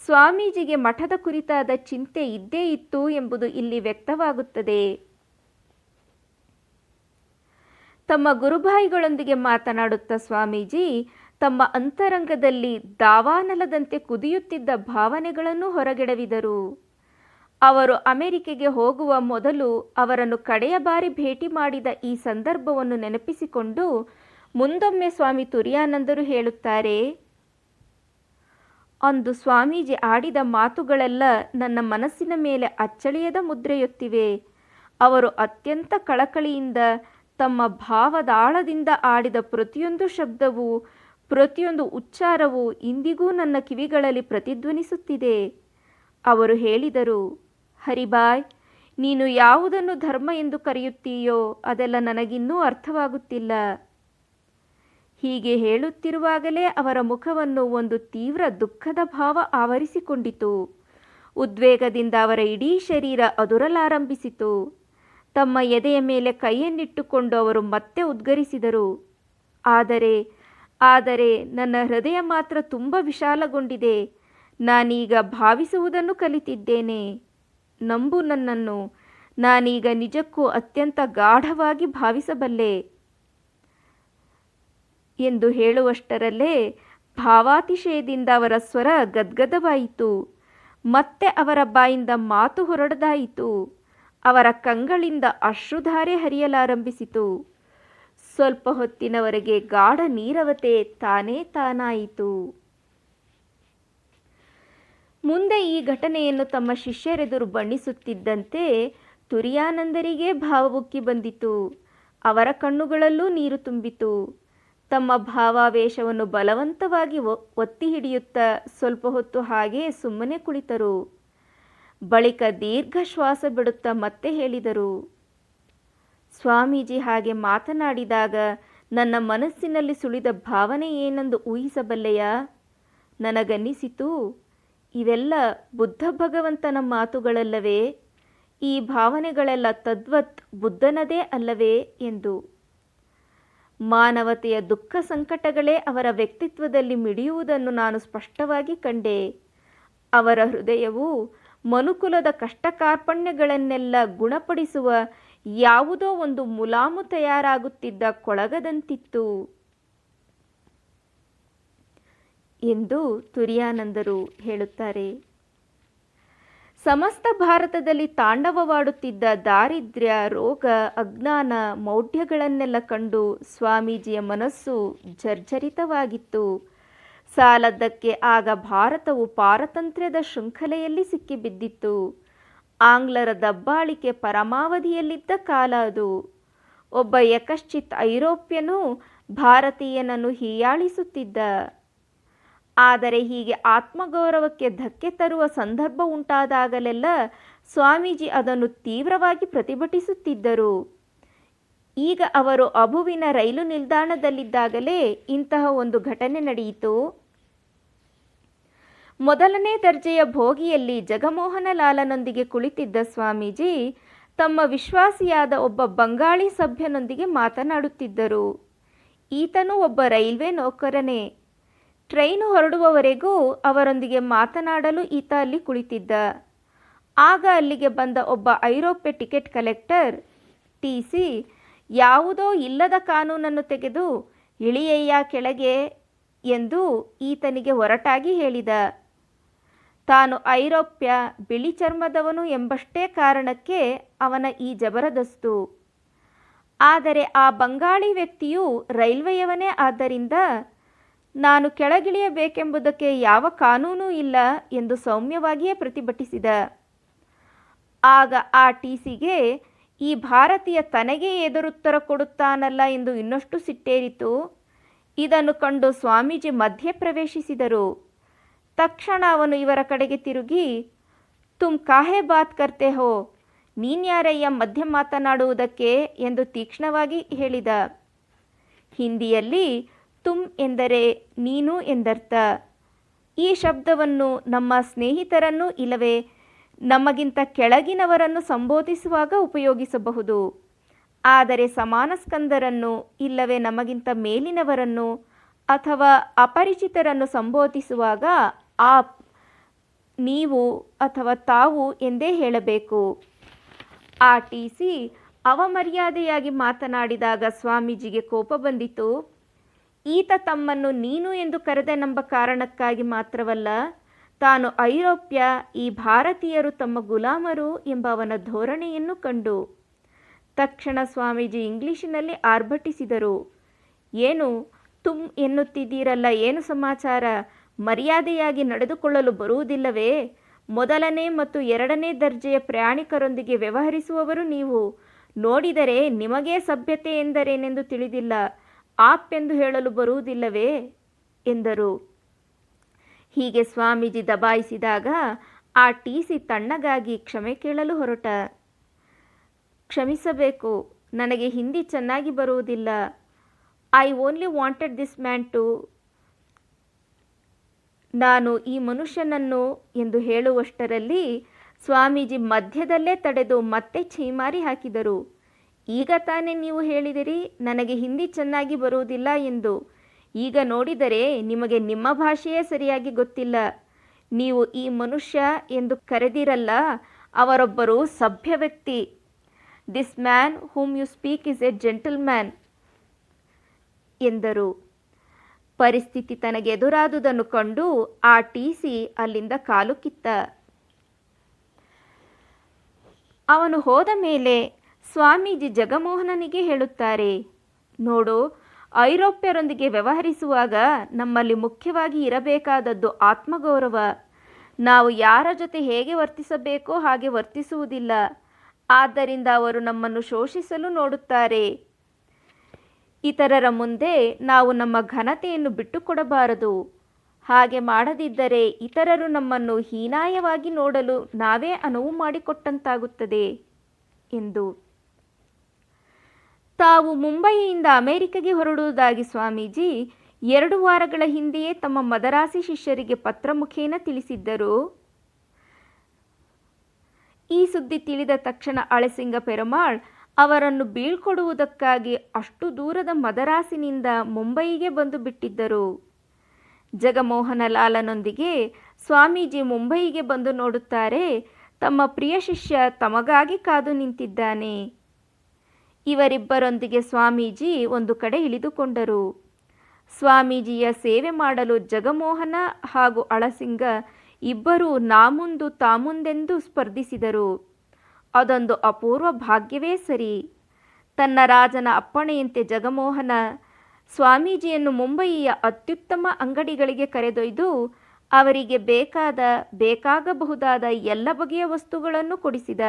ಸ್ವಾಮೀಜಿಗೆ ಮಠದ ಕುರಿತಾದ ಚಿಂತೆ ಇದ್ದೇ ಇತ್ತು ಎಂಬುದು ಇಲ್ಲಿ ವ್ಯಕ್ತವಾಗುತ್ತದೆ. ತಮ್ಮ ಗುರುಭಾಯಿಗಳೊಂದಿಗೆ ಮಾತನಾಡುತ್ತಾ ಸ್ವಾಮೀಜಿ ತಮ್ಮ ಅಂತರಂಗದಲ್ಲಿ ದಾವಾನಲದಂತೆ ಕುದಿಯುತ್ತಿದ್ದ ಭಾವನೆಗಳನ್ನು ಹೊರಗೆಡವಿದರು. ಅವರು ಅಮೆರಿಕೆಗೆ ಹೋಗುವ ಮೊದಲು ಅವರನ್ನು ಕಡೆಯ ಬಾರಿ ಭೇಟಿ ಮಾಡಿದ ಈ ಸಂದರ್ಭವನ್ನು ನೆನಪಿಸಿಕೊಂಡು ಮುಂದೊಮ್ಮೆ ಸ್ವಾಮಿ ತುರಿಯಾನಂದರು ಹೇಳುತ್ತಾರೆ, ಅಂದು ಸ್ವಾಮೀಜಿ ಆಡಿದ ಮಾತುಗಳೆಲ್ಲ ನನ್ನ ಮನಸ್ಸಿನ ಮೇಲೆ ಅಚ್ಚಳಿಯದ ಮುದ್ರೆಯೊತ್ತಿವೆ. ಅವರು ಅತ್ಯಂತ ಕಳಕಳಿಯಿಂದ ತಮ್ಮ ಭಾವದಾಳದಿಂದ ಆಡಿದ ಪ್ರತಿಯೊಂದು ಶಬ್ದವೂ ಪ್ರತಿಯೊಂದು ಉಚ್ಚಾರವೂ ಇಂದಿಗೂ ನನ್ನ ಕಿವಿಗಳಲ್ಲಿ ಪ್ರತಿಧ್ವನಿಸುತ್ತಿದೆ. ಅವರು ಹೇಳಿದರು, ಹರಿಭಾಯ್, ನೀನು ಯಾವುದನ್ನು ಧರ್ಮ ಎಂದು ಕರೆಯುತ್ತೀಯೋ ಅದೆಲ್ಲ ನನಗಿನ್ನೂ ಅರ್ಥವಾಗುತ್ತಿಲ್ಲ. ಹೀಗೆ ಹೇಳುತ್ತಿರುವಾಗಲೇ ಅವರ ಮುಖವನ್ನು ಒಂದು ತೀವ್ರ ದುಃಖದ ಭಾವ ಆವರಿಸಿಕೊಂಡಿತು. ಉದ್ವೇಗದಿಂದ ಅವರ ಇಡೀ ಶರೀರ ಅದುರಲಾರಂಭಿಸಿತು. ತಮ್ಮ ಎದೆಯ ಮೇಲೆ ಕೈಯನ್ನಿಟ್ಟುಕೊಂಡು ಅವರು ಮತ್ತೆ ಉದ್ಗರಿಸಿದರು, ಆದರೆ ನನ್ನ ಹೃದಯ ಮಾತ್ರ ತುಂಬ ವಿಶಾಲಗೊಂಡಿದೆ. ನಾನೀಗ ಭಾವಿಸುವುದನ್ನು ಕಲಿತಿದ್ದೇನೆ. ನಂಬು ನನ್ನನ್ನು, ನಾನೀಗ ನಿಜಕ್ಕೂ ಅತ್ಯಂತ ಗಾಢವಾಗಿ ಭಾವಿಸಬಲ್ಲೆ ಎಂದು ಹೇಳುವಷ್ಟರಲ್ಲೇ ಭಾವಾತಿಶಯದಿಂದ ಅವರ ಸ್ವರ ಗದ್ಗದವಾಯಿತು. ಮತ್ತೆ ಅವರ ಬಾಯಿಂದ ಮಾತು ಹೊರಡದಾಯಿತು. ಅವರ ಕಂಗಳಿಂದ ಅಶ್ರುಧಾರೆ ಹರಿಯಲಾರಂಭಿಸಿತು. ಸ್ವಲ್ಪ ಹೊತ್ತಿನವರೆಗೆ ಗಾಢ ನೀರವತೆ ತಾನೇ ತಾನಾಯಿತು. ಮುಂದೆ ಈ ಘಟನೆಯನ್ನು ತಮ್ಮ ಶಿಷ್ಯರೆದುರು ಬಣ್ಣಿಸುತ್ತಿದ್ದಂತೆ ತುರಿಯಾನಂದರಿಗೆ ಭಾವಬುಕ್ಕಿ ಬಂದಿತು. ಅವರ ಕಣ್ಣುಗಳಲ್ಲೂ ನೀರು ತುಂಬಿತು. ತಮ್ಮ ಭಾವಾವೇಶವನ್ನು ಬಲವಂತವಾಗಿ ಒತ್ತಿ ಹಿಡಿಯುತ್ತಾ ಸ್ವಲ್ಪ ಹೊತ್ತು ಹಾಗೇ ಸುಮ್ಮನೆ ಕುಳಿತರು. ಬಳಿಕ ದೀರ್ಘ ಶ್ವಾಸ ಬಿಡುತ್ತಾ ಮತ್ತೆ ಹೇಳಿದರು, ಸ್ವಾಮೀಜಿ ಹಾಗೆ ಮಾತನಾಡಿದಾಗ ನನ್ನ ಮನಸ್ಸಿನಲ್ಲಿ ಸುಳಿದ ಭಾವನೆ ಏನೆಂದು ಊಹಿಸಬಲ್ಲೆಯಾ? ನನಗನ್ನಿಸಿತು, ಇವೆಲ್ಲ ಬುದ್ಧ ಭಗವಂತನ ಮಾತುಗಳಲ್ಲವೇ? ಈ ಭಾವನೆಗಳೆಲ್ಲ ತದ್ವತ್ ಬುದ್ಧನದೇ ಅಲ್ಲವೇ ಎಂದು. ಮಾನವತೆಯ ದುಃಖ ಸಂಕಟಗಳೇ ಅವರ ವ್ಯಕ್ತಿತ್ವದಲ್ಲಿ ಮಿಡಿಯುವುದನ್ನು ನಾನು ಸ್ಪಷ್ಟವಾಗಿ ಕಂಡೆ. ಅವರ ಹೃದಯವು ಮನುಕುಲದ ಕಷ್ಟ ಕಾರ್ಪಣ್ಯಗಳನ್ನೆಲ್ಲ ಗುಣಪಡಿಸುವ ಯಾವುದೋ ಒಂದು ಮುಲಾಮು ತಯಾರಾಗುತ್ತಿದ್ದ ಕೊಳಗದಂತಿತ್ತು ಎಂದು ತುರಿಯಾನಂದರು ಹೇಳುತ್ತಾರೆ. ಸಮಸ್ತ ಭಾರತದಲ್ಲಿ ತಾಂಡವವಾಡುತ್ತಿದ್ದ ದಾರಿದ್ರ್ಯ, ರೋಗ, ಅಜ್ಞಾನ, ಮೌಢ್ಯಗಳನ್ನೆಲ್ಲ ಕಂಡು ಸ್ವಾಮೀಜಿಯ ಮನಸ್ಸು ಜರ್ಜರಿತವಾಗಿತ್ತು. ಸಾಲದ್ದಕ್ಕೆ ಆಗ ಭಾರತವು ಪಾರತಂತ್ರ್ಯದ ಶೃಂಖಲೆಯಲ್ಲಿ ಸಿಕ್ಕಿಬಿದ್ದಿತ್ತು. ಆಂಗ್ಲರ ದಬ್ಬಾಳಿಕೆ ಪರಮಾವಧಿಯಲ್ಲಿದ್ದ ಕಾಲ ಅದು. ಒಬ್ಬ ಯಕಶ್ಚಿತ್ ಐರೋಪ್ಯನು ಭಾರತೀಯನನ್ನು ಹೀಯಾಳಿಸುತ್ತಿದ್ದ. ಆದರೆ ಹೀಗೆ ಆತ್ಮಗೌರವಕ್ಕೆ ಧಕ್ಕೆ ತರುವ ಸಂದರ್ಭ ಉಂಟಾದಾಗಲೆಲ್ಲ ಸ್ವಾಮೀಜಿ ಅದನ್ನು ತೀವ್ರವಾಗಿ ಪ್ರತಿಭಟಿಸುತ್ತಿದ್ದರು. ಈಗ ಅವರು ಅಬುವಿನ ರೈಲು ನಿಲ್ದಾಣದಲ್ಲಿದ್ದಾಗಲೇ ಇಂತಹ ಒಂದು ಘಟನೆ ನಡೆಯಿತು. ಮೊದಲನೇ ದರ್ಜೆಯ ಬೋಗಿಯಲ್ಲಿ ಜಗಮೋಹನಲಾಲನೊಂದಿಗೆ ಕುಳಿತಿದ್ದ ಸ್ವಾಮೀಜಿ ತಮ್ಮ ವಿಶ್ವಾಸಿಯಾದ ಒಬ್ಬ ಬಂಗಾಳಿ ಸಭ್ಯನೊಂದಿಗೆ ಮಾತನಾಡುತ್ತಿದ್ದರು. ಈತನು ಒಬ್ಬ ರೈಲ್ವೆ ನೌಕರನೇ. ಟ್ರೈನು ಹೊರಡುವವರೆಗೂ ಅವರೊಂದಿಗೆ ಮಾತನಾಡಲು ಈತ ಅಲ್ಲಿ ಕುಳಿತಿದ್ದ. ಆಗ ಅಲ್ಲಿಗೆ ಬಂದ ಒಬ್ಬ ಐರೋಪ್ಯ ಟಿಕೆಟ್ ಕಲೆಕ್ಟರ್ ಟಿಸಿ ಯಾವುದೋ ಇಲ್ಲದ ಕಾನೂನನ್ನು ತೆಗೆದು ಇಳಿಯಯ್ಯ ಕೆಳಗೆ ಎಂದು ಈತನಿಗೆ ಒರಟಾಗಿ ಹೇಳಿದ. ತಾನು ಐರೋಪ್ಯ, ಬಿಳಿ ಚರ್ಮದವನು ಎಂಬಷ್ಟೇ ಕಾರಣಕ್ಕೆ ಅವನ ಈ ಜಬರದಸ್ತು. ಆದರೆ ಆ ಬಂಗಾಳಿ ವ್ಯಕ್ತಿಯು ರೈಲ್ವೆಯವನೇ ಆದ್ದರಿಂದ ನಾನು ಕೆಳಗಿಳಿಯಬೇಕೆಂಬುದಕ್ಕೆ ಯಾವ ಕಾನೂನೂ ಇಲ್ಲ ಎಂದು ಸೌಮ್ಯವಾಗಿಯೇ ಪ್ರತಿಭಟಿಸಿದ. ಆಗ ಆ ಟಿಸಿಗೆ ಈ ಭಾರತೀಯ ತನಗೇ ಎದುರುತ್ತರ ಕೊಡುತ್ತಾನಲ್ಲ ಎಂದು ಇನ್ನಷ್ಟು ಸಿಟ್ಟೇರಿತು. ಇದನ್ನು ಕಂಡು ಸ್ವಾಮೀಜಿ ಮಧ್ಯೆ ಪ್ರವೇಶಿಸಿದರು. ತಕ್ಷಣ ಅವನು ಇವರ ಕಡೆಗೆ ತಿರುಗಿ, ತುಮ್ ಕಾಹೆ ಬಾತ್ ಕರ್ತೆ ಹೋ, ನೀನ್ಯಾರಯ್ಯ ಮಧ್ಯೆ ಮಾತನಾಡುವುದಕ್ಕೆ ಎಂದು ತೀಕ್ಷ್ಣವಾಗಿ ಹೇಳಿದ. ಹಿಂದಿಯಲ್ಲಿ ತುಮ್ ಎಂದರೆ ನೀನು ಎಂದರ್ಥ. ಈ ಶಬ್ದವನ್ನು ನಮ್ಮ ಸ್ನೇಹಿತರನ್ನು ಇಲ್ಲವೇ ನಮಗಿಂತ ಕೆಳಗಿನವರನ್ನು ಸಂಬೋಧಿಸುವಾಗ ಉಪಯೋಗಿಸಬಹುದು. ಆದರೆ ಸಮಾನ ಸ್ಕಂದರನ್ನು ಇಲ್ಲವೇ ನಮಗಿಂತ ಮೇಲಿನವರನ್ನು ಅಥವಾ ಅಪರಿಚಿತರನ್ನು ಸಂಬೋಧಿಸುವಾಗ ಆಪ್, ನೀವು ಅಥವಾ ತಾವು ಎಂದೇ ಹೇಳಬೇಕು. ಆ ಟಿಸಿ ಅವಮರ್ಯಾದೆಯಾಗಿ ಮಾತನಾಡಿದಾಗ ಸ್ವಾಮೀಜಿಗೆ ಕೋಪ ಬಂದಿತು. ಈತ ತಮ್ಮನ್ನು ನೀನು ಎಂದು ಕರೆದನೆಂಬ ಕಾರಣಕ್ಕಾಗಿ ಮಾತ್ರವಲ್ಲ, ತಾನು ಐರೋಪ್ಯ, ಈ ಭಾರತೀಯರು ತಮ್ಮ ಗುಲಾಮರು ಎಂಬ ಅವನ ಧೋರಣೆಯನ್ನು ಕಂಡು. ತಕ್ಷಣ ಸ್ವಾಮೀಜಿ ಇಂಗ್ಲಿಷಿನಲ್ಲಿ ಆರ್ಭಟಿಸಿದರು. ಏನು ತುಮ್ ಎನ್ನುತ್ತಿದ್ದೀರಲ್ಲ, ಏನು ಸಮಾಚಾರ? ಮರ್ಯಾದೆಯಾಗಿ ನಡೆದುಕೊಳ್ಳಲು ಬರುವುದಿಲ್ಲವೇ? ಮೊದಲನೇ ಮತ್ತು ಎರಡನೇ ದರ್ಜೆಯ ಪ್ರಯಾಣಿಕರೊಂದಿಗೆ ವ್ಯವಹರಿಸುವವರು ನೀವು. ನೋಡಿದರೆ ನಿಮಗೇ ಸಭ್ಯತೆ ಎಂದರೇನೆಂದು ತಿಳಿದಿಲ್ಲ. ಆಪ್ ಎಂದು ಹೇಳಲು ಬರುವುದಿಲ್ಲವೇ ಎಂದರು. ಹೀಗೆ ಸ್ವಾಮೀಜಿ ದಬಾಯಿಸಿದಾಗ ಆ ಟಿ.ಸಿ. ತಣ್ಣಗಾಗಿ ಕ್ಷಮೆ ಕೇಳಲು ಹೊರಟ. ಕ್ಷಮಿಸಬೇಕು, ನನಗೆ ಹಿಂದಿ ಚೆನ್ನಾಗಿ ಬರುವುದಿಲ್ಲ. I only wanted this man to, ನಾನು ಈ ಮನುಷ್ಯನನ್ನು ಎಂದು ಹೇಳುವಷ್ಟರಲ್ಲಿ ಸ್ವಾಮೀಜಿ ಮಧ್ಯದಲ್ಲೇ ತಡೆದು ಮತ್ತೆ ಛೀಮಾರಿ ಹಾಕಿದರು. ಈಗ ತಾನೇ ನೀವು ಹೇಳಿದಿರಿ ನನಗೆ ಹಿಂದಿ ಚೆನ್ನಾಗಿ ಬರುವುದಿಲ್ಲ ಎಂದು. ಈಗ ನೋಡಿದರೆ ನಿಮಗೆ ನಿಮ್ಮ ಭಾಷೆಯೇ ಸರಿಯಾಗಿ ಗೊತ್ತಿಲ್ಲ. ನೀವು ಈ ಮನುಷ್ಯ ಎಂದು ಕರೆದಿರಲ್ಲ, ಅವರೊಬ್ಬರು ಸಭ್ಯ ವ್ಯಕ್ತಿ. This man whom you speak is a gentleman ಎಂದರು. ಪರಿಸ್ಥಿತಿ ತನಗೆದುರಾದುದನ್ನು ಕಂಡು ಆ ಟಿ.ಸಿ. ಅಲ್ಲಿಂದ ಕಾಲು ಕಿತ್ತ. ಅವನು ಹೋದ ಮೇಲೆ ಸ್ವಾಮೀಜಿ ಜಗಮೋಹನನಿಗೆ ಹೇಳುತ್ತಾರೆ, ನೋಡು, ಐರೋಪ್ಯರೊಂದಿಗೆ ವ್ಯವಹರಿಸುವಾಗ ನಮ್ಮಲ್ಲಿ ಮುಖ್ಯವಾಗಿ ಇರಬೇಕಾದದ್ದು ಆತ್ಮಗೌರವ. ನಾವು ಯಾರ ಜೊತೆ ಹೇಗೆ ವರ್ತಿಸಬೇಕೋ ಹಾಗೆ ವರ್ತಿಸುವುದಿಲ್ಲ. ಆದ್ದರಿಂದ ಅವರು ನಮ್ಮನ್ನು ಶೋಷಿಸಲು ನೋಡುತ್ತಾರೆ. ಇತರರ ಮುಂದೆ ನಾವು ನಮ್ಮ ಘನತೆಯನ್ನು ಬಿಟ್ಟುಕೊಡಬಾರದು. ಹಾಗೆ ಮಾಡದಿದ್ದರೆ ಇತರರು ನಮ್ಮನ್ನು ಹೀನಾಯವಾಗಿ ನೋಡಲು ನಾವೇ ಅನುವು ಮಾಡಿಕೊಟ್ಟಂತಾಗುತ್ತದೆ ಎಂದು. ತಾವು ಮುಂಬಯಿಯಿಂದ ಅಮೆರಿಕೆಗೆ ಹೊರಡುವುದಾಗಿ ಸ್ವಾಮೀಜಿ 2 ವಾರಗಳ ಹಿಂದೆಯೇ ತಮ್ಮ ಮದರಾಸಿ ಶಿಷ್ಯರಿಗೆ ಪತ್ರ ಮುಖೇನ ತಿಳಿಸಿದ್ದರು. ಈ ಸುದ್ದಿ ತಿಳಿದ ತಕ್ಷಣ ಅಳಸಿಂಗ ಪೆರುಮಾಳ್ ಅವರನ್ನು ಬೀಳ್ಕೊಡುವುದಕ್ಕಾಗಿ ಅಷ್ಟು ದೂರದ ಮದರಾಸಿನಿಂದ ಮುಂಬಯಿಗೆ ಬಂದು ಬಿಟ್ಟಿದ್ದರು. ಜಗಮೋಹನ ಲಾಲನೊಂದಿಗೆ ಸ್ವಾಮೀಜಿ ಮುಂಬಯಿಗೆ ಬಂದು ನೋಡುತ್ತಾರೆ, ತಮ್ಮ ಪ್ರಿಯ ಶಿಷ್ಯ ತಮಗಾಗಿ ಕಾದು ನಿಂತಿದ್ದಾನೆ. ಇವರಿಬ್ಬರೊಂದಿಗೆ ಸ್ವಾಮೀಜಿ ಒಂದು ಕಡೆ ಇಳಿದುಕೊಂಡರು. ಸ್ವಾಮೀಜಿಯ ಸೇವೆ ಮಾಡಲು ಜಗಮೋಹನ ಹಾಗೂ ಅಳಸಿಂಗ ಇಬ್ಬರೂ ನಾಮುಂದು ತಾಮುಂದೆಂದು ಸ್ಪರ್ಧಿಸಿದರು. ಅದೊಂದು ಅಪೂರ್ವ ಭಾಗ್ಯವೇ ಸರಿ. ತನ್ನ ರಾಜನ ಅಪ್ಪಣೆಯಂತೆ ಜಗಮೋಹನ ಸ್ವಾಮೀಜಿಯನ್ನು ಮುಂಬಯಿಯ ಅತ್ಯುತ್ತಮ ಅಂಗಡಿಗಳಿಗೆ ಕರೆದೊಯ್ದು ಅವರಿಗೆ ಬೇಕಾಗಬಹುದಾದ ಎಲ್ಲ ಬಗೆಯ ವಸ್ತುಗಳನ್ನು ಕೊಡಿಸಿದ.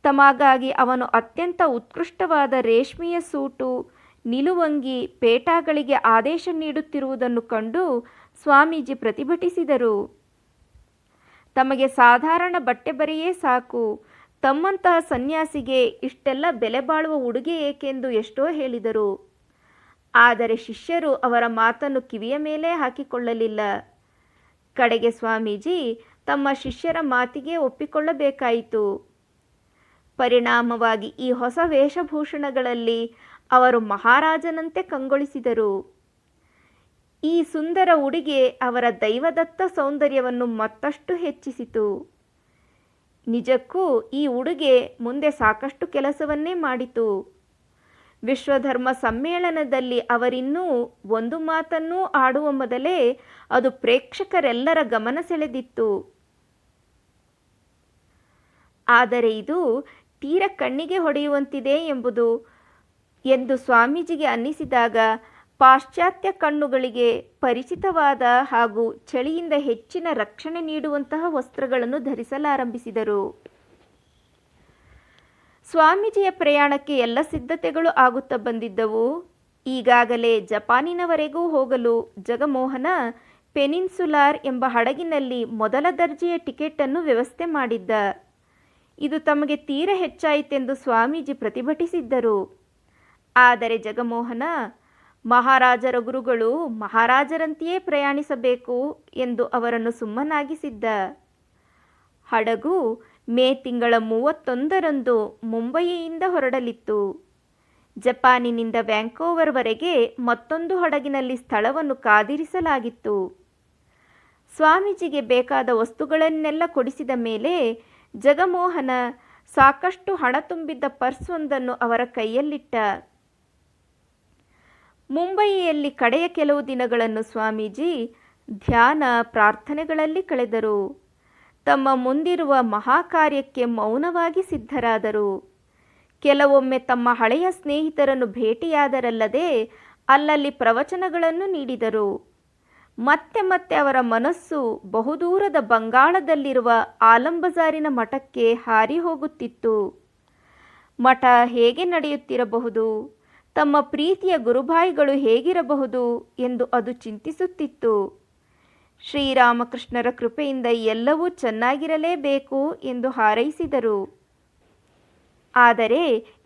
ತಮಗಾಗಿ ಅವನು ಅತ್ಯಂತ ಉತ್ಕೃಷ್ಟವಾದ ರೇಷ್ಮೆಯ ಸೂಟು, ನಿಲುವಂಗಿ, ಪೇಟಾಗಳಿಗೆ ಆದೇಶ ನೀಡುತ್ತಿರುವುದನ್ನು ಕಂಡು ಸ್ವಾಮೀಜಿ ಪ್ರತಿಭಟಿಸಿದರು. ತಮಗೆ ಸಾಧಾರಣ ಬಟ್ಟೆ ಬರೆಯೇ ಸಾಕು, ತಮ್ಮಂತಹ ಸನ್ಯಾಸಿಗೆ ಇಷ್ಟೆಲ್ಲ ಬೆಲೆ ಬಾಳುವ ಉಡುಗೆ ಏಕೆಂದು ಎಷ್ಟೋ ಹೇಳಿದರು. ಆದರೆ ಶಿಷ್ಯರು ಅವರ ಮಾತನ್ನು ಕಿವಿಯ ಮೇಲೆ ಹಾಕಿಕೊಳ್ಳಲಿಲ್ಲ. ಕಡೆಗೆ ಸ್ವಾಮೀಜಿ ತಮ್ಮ ಶಿಷ್ಯರ ಮಾತಿಗೆ ಒಪ್ಪಿಕೊಳ್ಳಬೇಕಾಯಿತು. ಪರಿಣಾಮವಾಗಿ ಈ ಹೊಸ ವೇಷಭೂಷಣಗಳಲ್ಲಿ ಅವರು ಮಹಾರಾಜನಂತೆ ಕಂಗೊಳಿಸಿದರು. ಈ ಸುಂದರ ಉಡುಗೆ ಅವರ ದೈವದತ್ತ ಸೌಂದರ್ಯವನ್ನು ಮತ್ತಷ್ಟು ಹೆಚ್ಚಿಸಿತು. ನಿಜಕ್ಕೂ ಈ ಉಡುಗೆ ಮುಂದೆ ಸಾಕಷ್ಟು ಕೆಲಸವನ್ನೇ ಮಾಡಿತು. ವಿಶ್ವಧರ್ಮ ಸಮ್ಮೇಳನದಲ್ಲಿ ಅವರಿನ್ನೂ ಒಂದು ಮಾತನ್ನೂ ಆಡುವ ಮೊದಲೇ ಅದು ಪ್ರೇಕ್ಷಕರೆಲ್ಲರ ಗಮನ ಸೆಳೆದಿತ್ತು. ಆದರೆ ಇದು ತೀರ ಕಣ್ಣಿಗೆ ಹೊಡೆಯುವಂತಿದೆ ಎಂದು ಸ್ವಾಮೀಜಿಗೆ ಅನ್ನಿಸಿದಾಗ ಪಾಶ್ಚಾತ್ಯ ಕಣ್ಣುಗಳಿಗೆ ಪರಿಚಿತವಾದ ಹಾಗೂ ಚಳಿಯಿಂದ ಹೆಚ್ಚಿನ ರಕ್ಷಣೆ ನೀಡುವಂತಹ ವಸ್ತ್ರಗಳನ್ನು ಧರಿಸಲಾರಂಭಿಸಿದರು. ಸ್ವಾಮೀಜಿಯ ಪ್ರಯಾಣಕ್ಕೆ ಎಲ್ಲ ಸಿದ್ಧತೆಗಳು ಆಗುತ್ತಾ ಬಂದಿದ್ದವು. ಈಗಾಗಲೇ ಜಪಾನಿನವರೆಗೂ ಹೋಗಲು ಜಗಮೋಹನ ಪೆನಿನ್ಸುಲಾರ್ ಎಂಬ ಹಡಗಿನಲ್ಲಿ ಮೊದಲ ದರ್ಜೆಯ ಟಿಕೆಟನ್ನು ವ್ಯವಸ್ಥೆ ಮಾಡಿದ್ದ. ಇದು ತಮಗೆ ತೀರ ಹೆಚ್ಚಾಯಿತೆಂದು ಸ್ವಾಮೀಜಿ ಪ್ರತಿಭಟಿಸಿದ್ದರು. ಆದರೆ ಜಗಮೋಹನ ಮಹಾರಾಜರ ಗುರುಗಳು ಮಹಾರಾಜರಂತೆಯೇ ಪ್ರಯಾಣಿಸಬೇಕು ಎಂದು ಅವರನ್ನು ಸುಮ್ಮನಾಗಿಸಿದ್ದ. ಹಡಗು ಮೇ ತಿಂಗಳ 31ರಂದು ಮುಂಬಯಿಯಿಂದ ಹೊರಡಲಿತ್ತು. ಜಪಾನಿನಿಂದ ವ್ಯಾಂಕೋವರ್ವರೆಗೆ ಮತ್ತೊಂದು ಹಡಗಿನಲ್ಲಿ ಸ್ಥಳವನ್ನು ಕಾದಿರಿಸಲಾಗಿತ್ತು. ಸ್ವಾಮೀಜಿಗೆ ಬೇಕಾದ ವಸ್ತುಗಳನ್ನೆಲ್ಲ ಕೊಡಿಸಿದ ಮೇಲೆ ಜಗಮೋಹನ ಸಾಕಷ್ಟು ಹಣ ತುಂಬಿದ್ದ ಪರ್ಸೊಂದನ್ನು ಅವರ ಕೈಯಲ್ಲಿಟ್ಟ. ಮುಂಬಯಿಯಲ್ಲಿ ಕಡೆಯ ಕೆಲವು ದಿನಗಳನ್ನು ಸ್ವಾಮೀಜಿ ಧ್ಯಾನ ಪ್ರಾರ್ಥನೆಗಳಲ್ಲಿ ಕಳೆದರು. ತಮ್ಮ ಮುಂದಿರುವ ಮಹಾಕಾರ್ಯಕ್ಕೆ ಮೌನವಾಗಿ ಸಿದ್ಧರಾದರು. ಕೆಲವೊಮ್ಮೆ ತಮ್ಮ ಹಳೆಯ ಸ್ನೇಹಿತರನ್ನು ಭೇಟಿಯಾದರಲ್ಲದೆ ಅಲ್ಲಲ್ಲಿ ಪ್ರವಚನಗಳನ್ನು ನೀಡಿದರು. ಮತ್ತೆ ಮತ್ತೆ ಅವರ ಮನಸ್ಸು ಬಹುದೂರದ ಬಂಗಾಳದಲ್ಲಿರುವ ಆಲಂಬಜಾರಿನ ಮಠಕ್ಕೆ ಹಾರಿ ಹೋಗುತ್ತಿತ್ತು. ಮಠ ಹೇಗೆ ನಡೆಯುತ್ತಿರಬಹುದು, ತಮ್ಮ ಪ್ರೀತಿಯ ಗುರುಭಾಯಿಗಳು ಹೇಗಿರಬಹುದು ಎಂದು ಅದು ಚಿಂತಿಸುತ್ತಿತ್ತು. ಶ್ರೀರಾಮಕೃಷ್ಣರ ಕೃಪೆಯಿಂದ ಎಲ್ಲವೂ ಚೆನ್ನಾಗಿರಲೇಬೇಕು ಎಂದು ಹಾರೈಸಿದರು. ಆದರೆ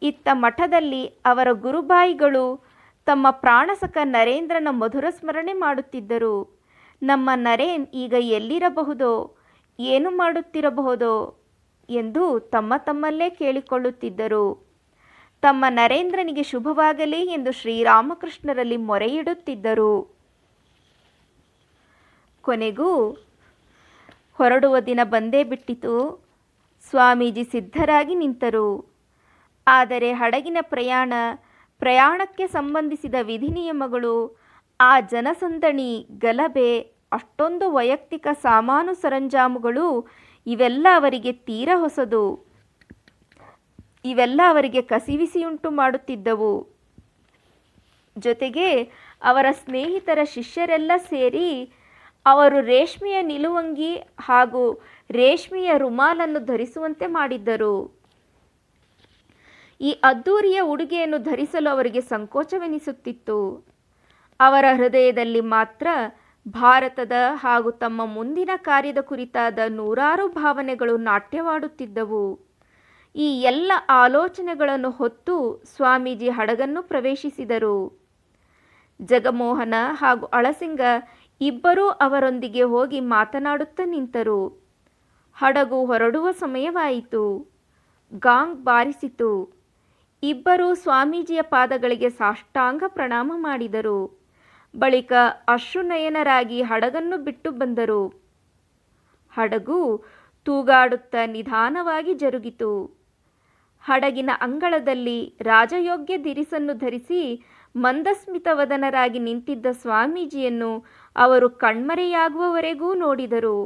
ಇತ್ತ ಮಠದಲ್ಲಿ ಅವರ ಗುರುಭಾಯಿಗಳು ತಮ್ಮ ಪ್ರಾಣಸಖ ನರೇಂದ್ರನ ಮಧುರ ಸ್ಮರಣೆ ಮಾಡುತ್ತಿದ್ದರು. ನಮ್ಮ ನರೇನ್ ಈಗ ಎಲ್ಲಿರಬಹುದೋ, ಏನು ಮಾಡುತ್ತಿರಬಹುದೋ ಎಂದು ತಮ್ಮಲ್ಲೇ ಕೇಳಿಕೊಳ್ಳುತ್ತಿದ್ದರು. ತಮ್ಮ ನರೇಂದ್ರನಿಗೆ ಶುಭವಾಗಲಿ ಎಂದು ಶ್ರೀರಾಮಕೃಷ್ಣರಲ್ಲಿ ಮೊರೆಯಿಡುತ್ತಿದ್ದರು. ಕೊನೆಗೂ ಹೊರಡುವ ದಿನ ಬಂದೇ ಬಿಟ್ಟಿತು. ಸ್ವಾಮೀಜಿ ಸಿದ್ಧರಾಗಿ ನಿಂತರು. ಆದರೆ ಹಡಗಿನ ಪ್ರಯಾಣಕ್ಕೆ ಸಂಬಂಧಿಸಿದ ವಿಧಿ ನಿಯಮಗಳು, ಆ ಜನಸಂದಣಿ, ಗಲಭೆ, ಅಷ್ಟೊಂದು ವೈಯಕ್ತಿಕ ಸಾಮಾನು ಸರಂಜಾಮುಗಳು ಇವೆಲ್ಲ ಅವರಿಗೆ ತೀರಾ ಹೊಸದು. ಇವೆಲ್ಲ ಅವರಿಗೆ ಕಸಿವಿಸಿಯುಂಟು ಮಾಡುತ್ತಿದ್ದವು. ಜೊತೆಗೆ ಅವರ ಸ್ನೇಹಿತರ ಶಿಷ್ಯರೆಲ್ಲ ಸೇರಿ ಅವರು ರೇಷ್ಮೆಯ ನಿಲುವಂಗಿ ಹಾಗೂ ರೇಷ್ಮೆಯ ರುಮಾಲನ್ನು ಧರಿಸುವಂತೆ ಮಾಡಿದ್ದರು. ಈ ಅದ್ದೂರಿಯ ಉಡುಗೆಯನ್ನು ಧರಿಸಲು ಅವರಿಗೆ ಸಂಕೋಚವೆನಿಸುತ್ತಿತ್ತು. ಅವರ ಹೃದಯದಲ್ಲಿ ಮಾತ್ರ ಭಾರತದ ಹಾಗೂ ತಮ್ಮ ಮುಂದಿನ ಕಾರ್ಯದ ಕುರಿತಾದ ನೂರಾರು ಭಾವನೆಗಳು ನಾಟ್ಯವಾಡುತ್ತಿದ್ದವು. ಈ ಎಲ್ಲ ಆಲೋಚನೆಗಳನ್ನು ಹೊತ್ತು ಸ್ವಾಮೀಜಿ ಹಡಗನ್ನು ಪ್ರವೇಶಿಸಿದರು. ಜಗಮೋಹನ ಹಾಗೂ ಅಳಸಿಂಗ ಇಬ್ಬರೂ ಅವರೊಂದಿಗೆ ಹೋಗಿ ಮಾತನಾಡುತ್ತಾ ನಿಂತರು. ಹಡಗು ಹೊರಡುವ ಸಮಯವಾಯಿತು. ಗಾಂಗ್ ಬಾರಿಸಿತು. ಇಬ್ಬರೂ ಸ್ವಾಮೀಜಿಯ ಪಾದಗಳಿಗೆ ಸಾಷ್ಟಾಂಗ ಪ್ರಣಾಮ ಮಾಡಿದರು. ಬಳಿಕ ಅಶ್ರುನಯನರಾಗಿ ಹಡಗನ್ನು ಬಿಟ್ಟು ಬಂದರು. ಹಡಗು ತೂಗಾಡುತ್ತಾ ನಿಧಾನವಾಗಿ ಜರುಗಿತು. ಹಡಗಿನ ಅಂಗಳದಲ್ಲಿ ರಾಜಯೋಗ್ಯ ದಿರಿಸನ್ನು ಧರಿಸಿ ಮಂದಸ್ಮಿತವದನರಾಗಿ ನಿಂತಿದ್ದ ಸ್ವಾಮೀಜಿಯನ್ನು ಅವರು ಕಣ್ಮರೆಯಾಗುವವರೆಗೂ ನೋಡಿದರು.